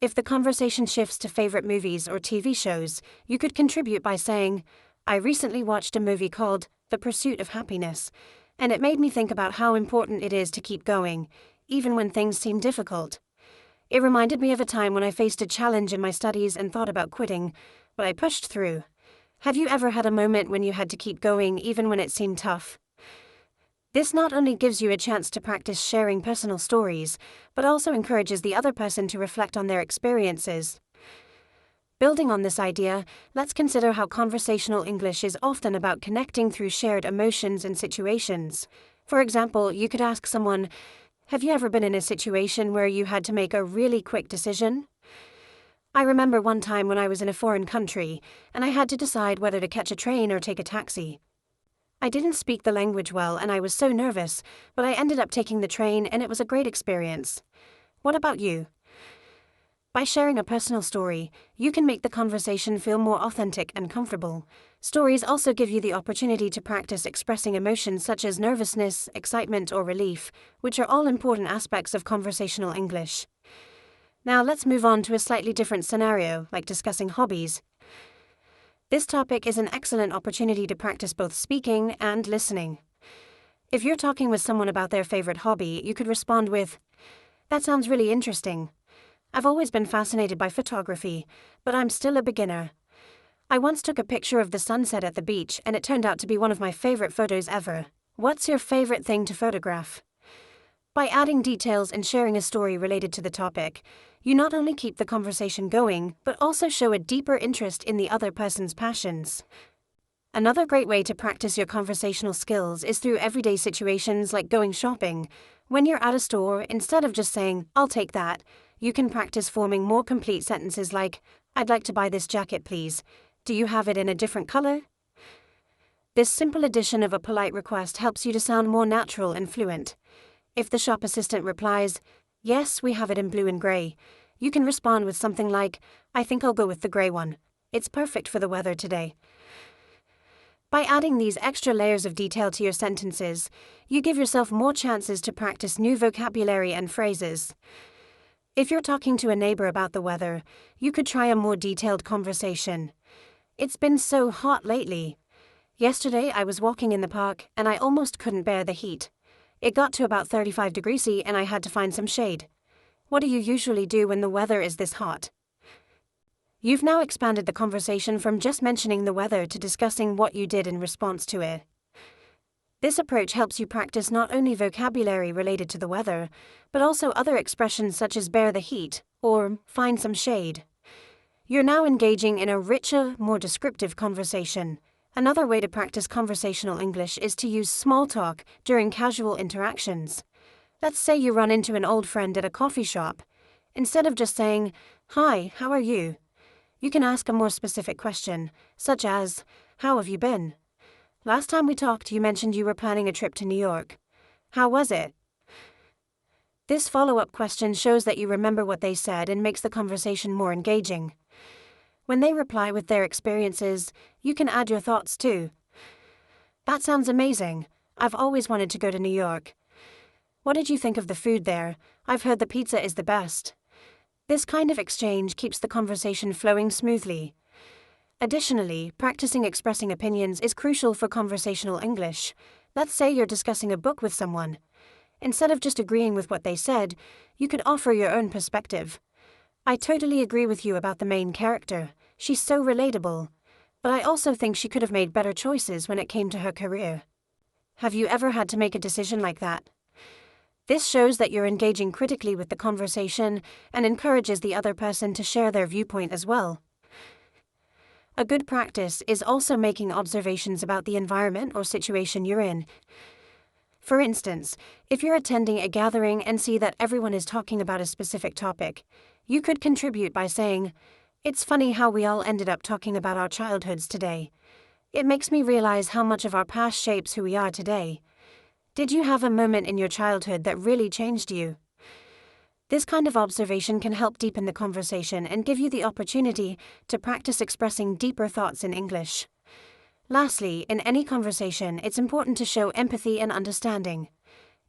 If the conversation shifts to favorite movies or TV shows, you could contribute by saying, "I recently watched a movie called The Pursuit of Happiness, and it made me think about how important it is to keep going, even when things seem difficult. It reminded me of a time when I faced a challenge in my studies and thought about quitting, but I pushed through. Have you ever had a moment when you had to keep going even when it seemed tough?" This not only gives you a chance to practice sharing personal stories, but also encourages the other person to reflect on their experiences. Building on this idea, let's consider how conversational English is often about connecting through shared emotions and situations. For example, you could ask someone, "Have you ever been in a situation where you had to make a really quick decision?" I remember one time when I was in a foreign country, and I had to decide whether to catch a train or take a taxi. I didn't speak the language well and I was so nervous, but I ended up taking the train and it was a great experience. What about you? By sharing a personal story, you can make the conversation feel more authentic and comfortable. Stories also give you the opportunity to practice expressing emotions such as nervousness, excitement, or relief, which are all important aspects of conversational English. Now let's move on to a slightly different scenario, like discussing hobbies. This topic is an excellent opportunity to practice both speaking and listening. If you're talking with someone about their favorite hobby, you could respond with, "That sounds really interesting. I've always been fascinated by photography, but I'm still a beginner. I once took a picture of the sunset at the beach and it turned out to be one of my favorite photos ever. What's your favorite thing to photograph?" By adding details and sharing a story related to the topic, you not only keep the conversation going, but also show a deeper interest in the other person's passions. Another great way to practice your conversational skills is through everyday situations like going shopping. When you're at a store, instead of just saying, "I'll take that," you can practice forming more complete sentences like, "I'd like to buy this jacket, please. Do you have it in a different color?" This simple addition of a polite request helps you to sound more natural and fluent. If the shop assistant replies, "Yes, we have it in blue and gray," you can respond with something like, "I think I'll go with the gray one. It's perfect for the weather today." By adding these extra layers of detail to your sentences, you give yourself more chances to practice new vocabulary and phrases. If you're talking to a neighbor about the weather, you could try a more detailed conversation. "It's been so hot lately. Yesterday I was walking in the park and I almost couldn't bear the heat. It got to about 35 degrees C and I had to find some shade. What do you usually do when the weather is this hot?" You've now expanded the conversation from just mentioning the weather to discussing what you did in response to it. This approach helps you practice not only vocabulary related to the weather, but also other expressions such as "bear the heat" or "find some shade." You're now engaging in a richer, more descriptive conversation. Another way to practice conversational English is to use small talk during casual interactions. Let's say you run into an old friend at a coffee shop. Instead of just saying, "Hi, how are you?" you can ask a more specific question, such as, "How have you been? Last time we talked, you mentioned you were planning a trip to New York. How was it?" This follow-up question shows that you remember what they said and makes the conversation more engaging. When they reply with their experiences, you can add your thoughts too. "That sounds amazing. I've always wanted to go to New York. What did you think of the food there? I've heard the pizza is the best." This kind of exchange keeps the conversation flowing smoothly. Additionally, practicing expressing opinions is crucial for conversational English. Let's say you're discussing a book with someone. Instead of just agreeing with what they said, you could offer your own perspective. "I totally agree with you about the main character. She's so relatable. But I also think she could have made better choices when it came to her career." Have you ever had to make a decision like that? This shows that you're engaging critically with the conversation and encourages the other person to share their viewpoint as well. A good practice is also making observations about the environment or situation you're in. For instance, if you're attending a gathering and see that everyone is talking about a specific topic, you could contribute by saying, "It's funny how we all ended up talking about our childhoods today. It makes me realize how much of our past shapes who we are today. Did you have a moment in your childhood that really changed you?" This kind of observation can help deepen the conversation and give you the opportunity to practice expressing deeper thoughts in English. Lastly, in any conversation, it's important to show empathy and understanding.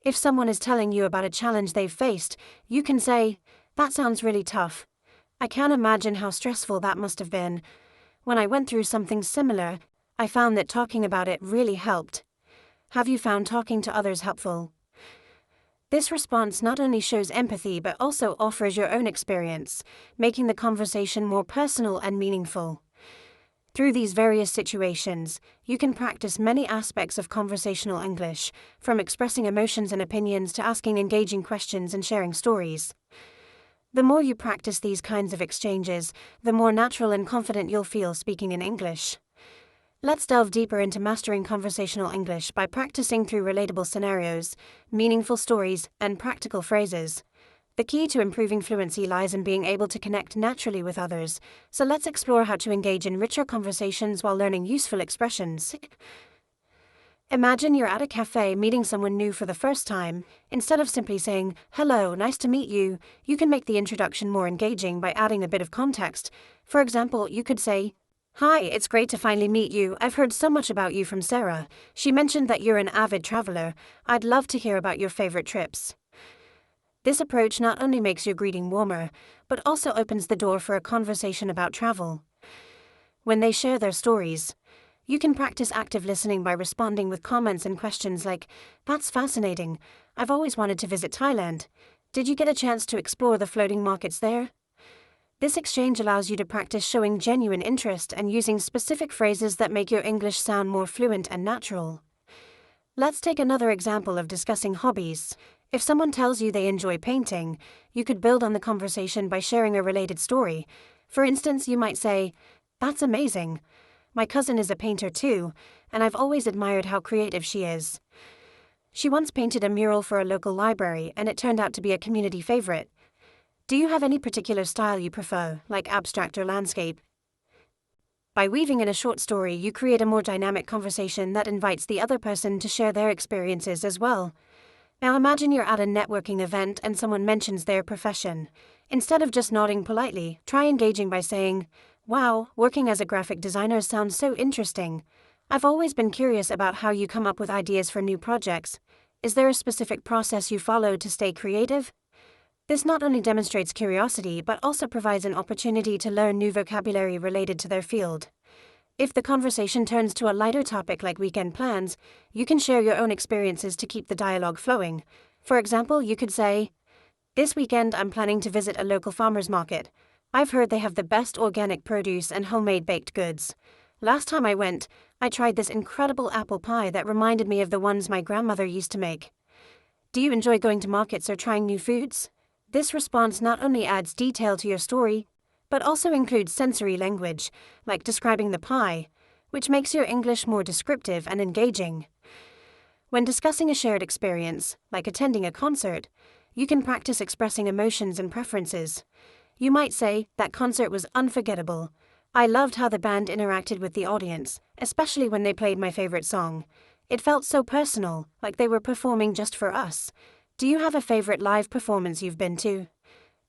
If someone is telling you about a challenge they've faced, you can say, "That sounds really tough. I can't imagine how stressful that must have been. When I went through something similar, I found that talking about it really helped. Have you found talking to others helpful?" This response not only shows empathy but also offers your own experience, making the conversation more personal and meaningful. Through these various situations, you can practice many aspects of conversational English, from expressing emotions and opinions to asking engaging questions and sharing stories. The more you practice these kinds of exchanges, the more natural and confident you'll feel speaking in English. Let's delve deeper into mastering conversational English by practicing through relatable scenarios, meaningful stories, and practical phrases. The key to improving fluency lies in being able to connect naturally with others, so let's explore how to engage in richer conversations while learning useful expressions. Imagine you're at a cafe meeting someone new for the first time. Instead of simply saying, "Hello, nice to meet you," you can make the introduction more engaging by adding a bit of context. For example, you could say, "Hi, it's great to finally meet you. I've heard so much about you from Sarah. She mentioned that you're an avid traveler. I'd love to hear about your favorite trips." This approach not only makes your greeting warmer, but also opens the door for a conversation about travel. When they share their stories, You can practice active listening by responding with comments and questions like, "That's fascinating. I've always wanted to visit Thailand. Did you get a chance to explore the floating markets there?" This exchange allows you to practice showing genuine interest and using specific phrases that make your English sound more fluent and natural. Let's take another example of discussing hobbies. If someone tells you they enjoy painting, you could build on the conversation by sharing a related story. For instance, you might say, "That's amazing. My cousin is a painter too, and I've always admired how creative she is. She once painted a mural for a local library, and it turned out to be a community favorite. Do you have any particular style you prefer, like abstract or landscape?" By weaving in a short story, you create a more dynamic conversation that invites the other person to share their experiences as well. Now imagine you're at a networking event and someone mentions their profession. Instead of just nodding politely, try engaging by saying, "Wow, working as a graphic designer sounds so interesting. I've always been curious about how you come up with ideas for new projects. Is there a specific process you follow to stay creative?" This not only demonstrates curiosity, but also provides an opportunity to learn new vocabulary related to their field. If the conversation turns to a lighter topic like weekend plans, you can share your own experiences to keep the dialogue flowing. For example, you could say, "This weekend I'm planning to visit a local farmer's market. I've heard they have the best organic produce and homemade baked goods. Last time I went, I tried this incredible apple pie that reminded me of the ones my grandmother used to make. Do you enjoy going to markets or trying new foods?" This response not only adds detail to your story, but also includes sensory language, like describing the pie, which makes your English more descriptive and engaging. When discussing a shared experience, like attending a concert, you can practice expressing emotions and preferences. You might say, "That concert was unforgettable. I loved how the band interacted with the audience, especially when they played my favorite song. It felt so personal, like they were performing just for us. Do you have a favorite live performance you've been to?"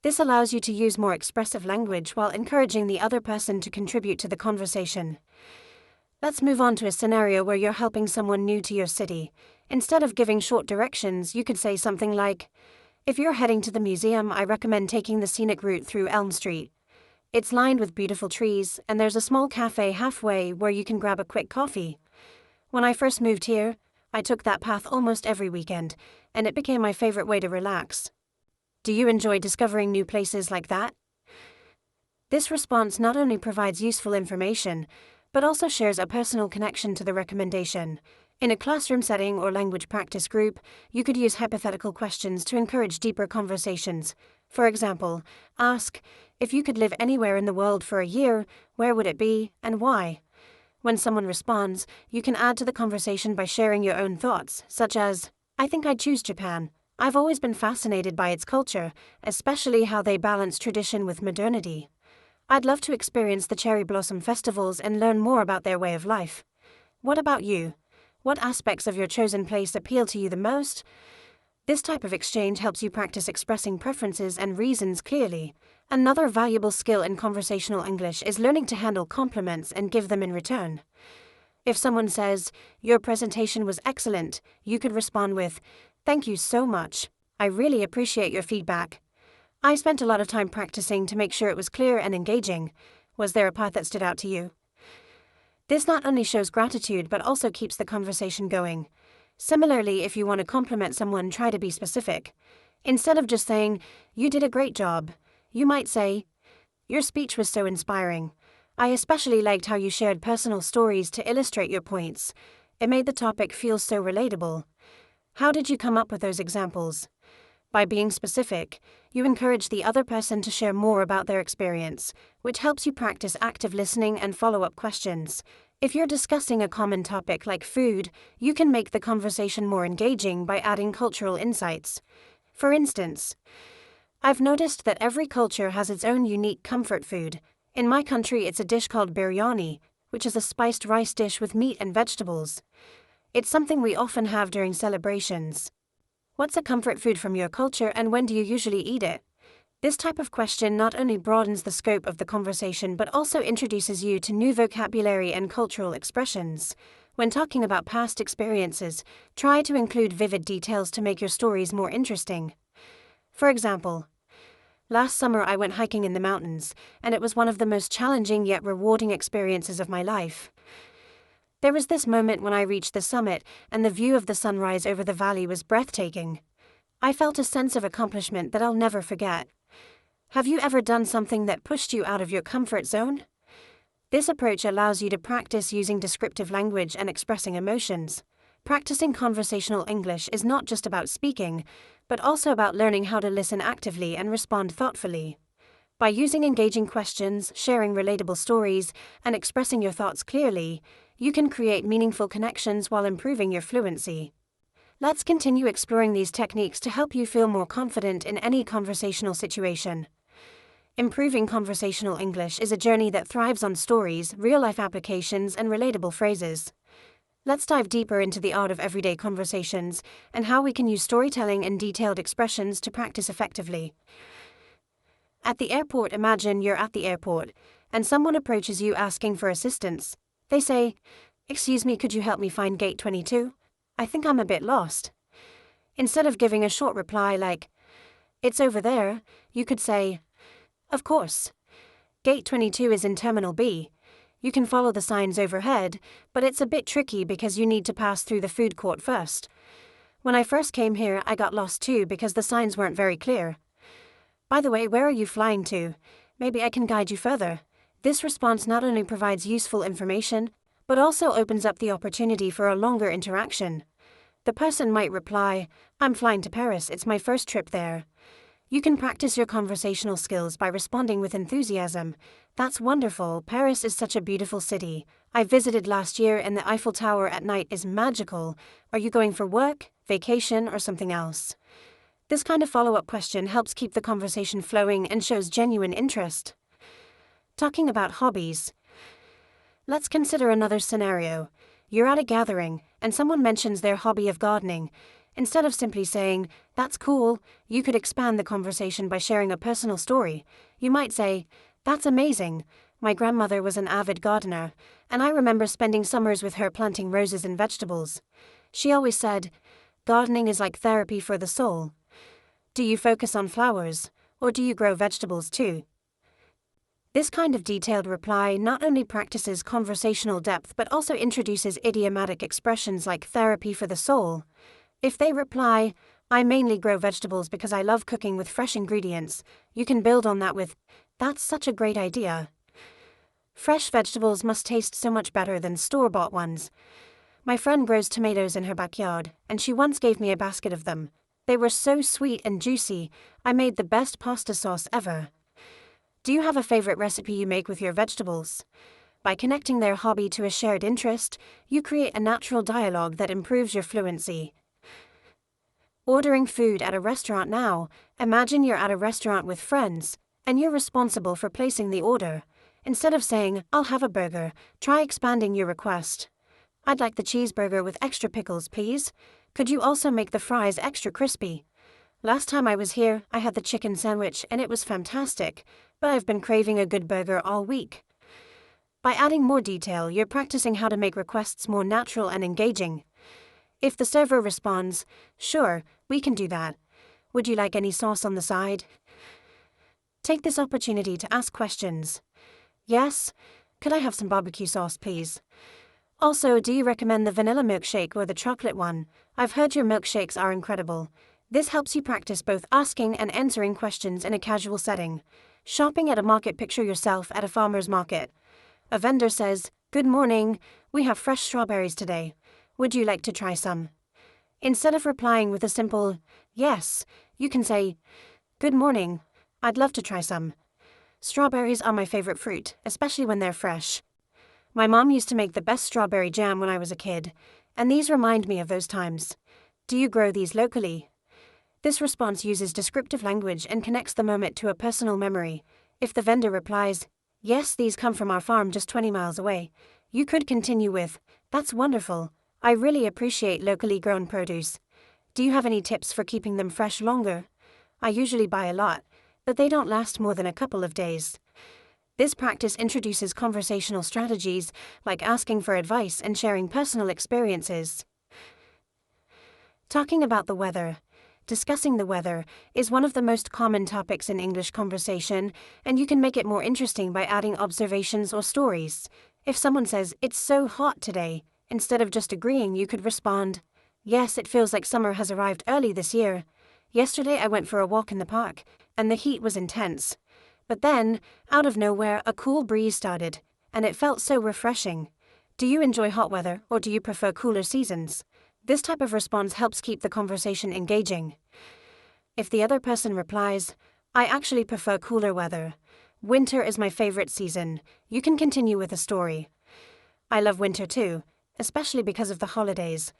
This allows you to use more expressive language while encouraging the other person to contribute to the conversation. Let's move on to a scenario where you're helping someone new to your city. Instead of giving short directions, you could say something like, "If you're heading to the museum, I recommend taking the scenic route through Elm Street. It's lined with beautiful trees, and there's a small cafe halfway where you can grab a quick coffee. When I first moved here, I took that path almost every weekend, and it became my favorite way to relax. Do you enjoy discovering new places like that?" This response not only provides useful information, but also shares a personal connection to the recommendation. In a classroom setting or language practice group, you could use hypothetical questions to encourage deeper conversations. For example, ask, "If you could live anywhere in the world for a year, where would it be and why?" When someone responds, you can add to the conversation by sharing your own thoughts, such as, "I think I'd choose Japan. I've always been fascinated by its culture, especially how they balance tradition with modernity. I'd love to experience the cherry blossom festivals and learn more about their way of life. What about you? What aspects of your chosen place appeal to you the most?" This type of exchange helps you practice expressing preferences and reasons clearly. Another valuable skill in conversational English is learning to handle compliments and give them in return. If someone says, "Your presentation was excellent," you could respond with, "Thank you so much. I really appreciate your feedback. I spent a lot of time practicing to make sure it was clear and engaging. Was there a part that stood out to you?" This not only shows gratitude but also keeps the conversation going. Similarly, if you want to compliment someone, try to be specific. Instead of just saying, "You did a great job," you might say, "Your speech was so inspiring. I especially liked how you shared personal stories to illustrate your points. It made the topic feel so relatable. How did you come up with those examples?" By being specific, you encourage the other person to share more about their experience, which helps you practice active listening and follow-up questions. If you're discussing a common topic like food, you can make the conversation more engaging by adding cultural insights. For instance, "I've noticed that every culture has its own unique comfort food. In my country, it's a dish called biryani, which is a spiced rice dish with meat and vegetables. It's something we often have during celebrations. What's a comfort food from your culture and when do you usually eat it?" This type of question not only broadens the scope of the conversation but also introduces you to new vocabulary and cultural expressions. When talking about past experiences, try to include vivid details to make your stories more interesting. For example, "Last summer I went hiking in the mountains, and it was one of the most challenging yet rewarding experiences of my life." There was this moment when I reached the summit, and the view of the sunrise over the valley was breathtaking. I felt a sense of accomplishment that I'll never forget. Have you ever done something that pushed you out of your comfort zone? This approach allows you to practice using descriptive language and expressing emotions. Practicing conversational English is not just about speaking, but also about learning how to listen actively and respond thoughtfully. By using engaging questions, sharing relatable stories, and expressing your thoughts clearly, you can create meaningful connections while improving your fluency. Let's continue exploring these techniques to help you feel more confident in any conversational situation. Improving conversational English is a journey that thrives on stories, real-life applications, and relatable phrases. Let's dive deeper into the art of everyday conversations and how we can use storytelling and detailed expressions to practice effectively. At the airport, imagine you're at the airport, and someone approaches you asking for assistance. They say, "Excuse me, could you help me find gate 22? I think I'm a bit lost." Instead of giving a short reply like, "It's over there," you could say, "Of course. Gate 22 is in Terminal B. You can follow the signs overhead, but it's a bit tricky because you need to pass through the food court first. When I first came here, I got lost too because the signs weren't very clear. By the way, where are you flying to? Maybe I can guide you further." This response not only provides useful information, but also opens up the opportunity for a longer interaction. The person might reply, "I'm flying to Paris, it's my first trip there." You can practice your conversational skills by responding with enthusiasm. "That's wonderful, Paris is such a beautiful city. I visited last year and the Eiffel Tower at night is magical. Are you going for work, vacation, or something else?" This kind of follow-up question helps keep the conversation flowing and shows genuine interest. Talking about hobbies. Let's consider another scenario. You're at a gathering, and someone mentions their hobby of gardening. Instead of simply saying, "That's cool," you could expand the conversation by sharing a personal story. You might say, "That's amazing. My grandmother was an avid gardener, and I remember spending summers with her planting roses and vegetables. She always said, 'Gardening is like therapy for the soul.' Do you focus on flowers, or do you grow vegetables too?" This kind of detailed reply not only practices conversational depth but also introduces idiomatic expressions like therapy for the soul. If they reply, "I mainly grow vegetables because I love cooking with fresh ingredients," you can build on that with, "That's such a great idea. Fresh vegetables must taste so much better than store-bought ones. My friend grows tomatoes in her backyard, and she once gave me a basket of them. They were so sweet and juicy, I made the best pasta sauce ever." Do you have a favorite recipe you make with your vegetables? By connecting their hobby to a shared interest, you create a natural dialogue that improves your fluency. Ordering food at a restaurant now. Imagine you're at a restaurant with friends, and you're responsible for placing the order. Instead of saying, "I'll have a burger," try expanding your request. "I'd like the cheeseburger with extra pickles, please. Could you also make the fries extra crispy? Last time I was here, I had the chicken sandwich and it was fantastic, but I've been craving a good burger all week." By adding more detail, you're practicing how to make requests more natural and engaging. If the server responds, "Sure, we can do that. Would you like any sauce on the side?" Take this opportunity to ask questions. "Yes, could I have some barbecue sauce, please? Also, do you recommend the vanilla milkshake or the chocolate one? I've heard your milkshakes are incredible." This helps you practice both asking and answering questions in a casual setting. Shopping at a market. Picture yourself at a farmer's market. A vendor says, "Good morning, we have fresh strawberries today. Would you like to try some?" Instead of replying with a simple, "Yes," you can say, "Good morning, I'd love to try some. Strawberries are my favorite fruit, especially when they're fresh. My mom used to make the best strawberry jam when I was a kid, and these remind me of those times. Do you grow these locally?" This response uses descriptive language and connects the moment to a personal memory. If the vendor replies, "Yes, these come from our farm just 20 miles away," you could continue with, "That's wonderful. I really appreciate locally grown produce. Do you have any tips for keeping them fresh longer? I usually buy a lot, but they don't last more than a couple of days." This practice introduces conversational strategies like asking for advice and sharing personal experiences. Talking about the weather. Discussing the weather is one of the most common topics in English conversation, and you can make it more interesting by adding observations or stories. If someone says, "It's so hot today," instead of just agreeing, you could respond, "Yes, it feels like summer has arrived early this year. Yesterday I went for a walk in the park, and the heat was intense. But then, out of nowhere, a cool breeze started, and it felt so refreshing. Do you enjoy hot weather, or do you prefer cooler seasons?" This type of response helps keep the conversation engaging. If the other person replies, "I actually prefer cooler weather. Winter is my favorite season," you can continue with a story. "I love winter too, especially because of the holidays.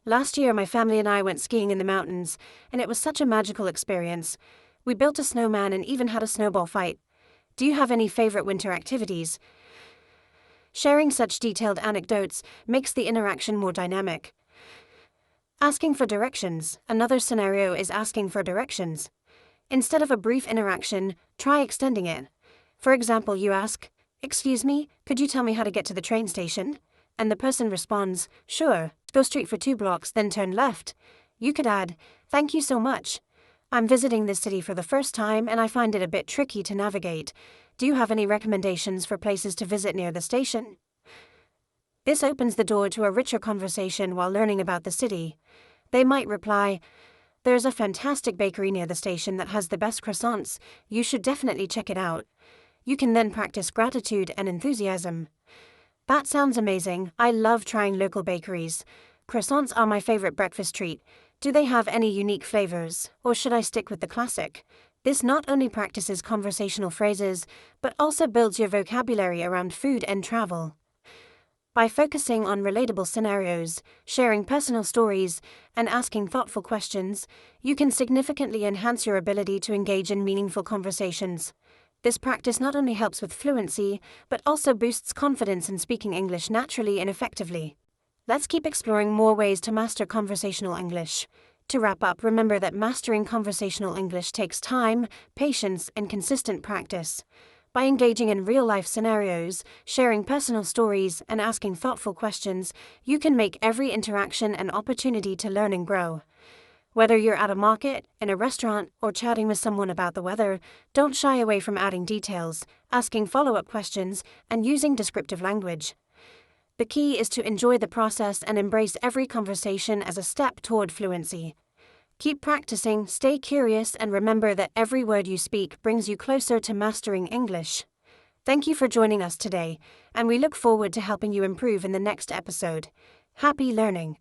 Last year my family and I went skiing in the mountains, and it was such a magical experience. We built a snowman and even had a snowball fight. Do you have any favorite winter activities?" Sharing such detailed anecdotes makes the interaction more dynamic. Asking for directions. Another scenario is asking for directions. Instead of a brief interaction, try extending it. For example, you ask, "Excuse me, could you tell me how to get to the train station?" And the person responds, "Sure, go straight for 2 blocks, then turn left." You could add, "Thank you so much. I'm visiting this city for the first time and I find it a bit tricky to navigate. Do you have any recommendations for places to visit near the station?" This opens the door to a richer conversation while learning about the city. They might reply, "There's a fantastic bakery near the station that has the best croissants. You should definitely check it out." You can then practice gratitude and enthusiasm. "That sounds amazing. I love trying local bakeries. Croissants are my favorite breakfast treat. Do they have any unique flavors, or should I stick with the classic?" This not only practices conversational phrases, but also builds your vocabulary around food and travel. By focusing on relatable scenarios, sharing personal stories, and asking thoughtful questions, you can significantly enhance your ability to engage in meaningful conversations. This practice not only helps with fluency, but also boosts confidence in speaking English naturally and effectively. Let's keep exploring more ways to master conversational English. To wrap up, remember that mastering conversational English takes time, patience, and consistent practice. By engaging in real-life scenarios, sharing personal stories, and asking thoughtful questions, you can make every interaction an opportunity to learn and grow. Whether you're at a market, in a restaurant, or chatting with someone about the weather, don't shy away from adding details, asking follow-up questions, and using descriptive language. The key is to enjoy the process and embrace every conversation as a step toward fluency. Keep practicing, stay curious, and remember that every word you speak brings you closer to mastering English. Thank you for joining us today, and we look forward to helping you improve in the next episode. Happy learning!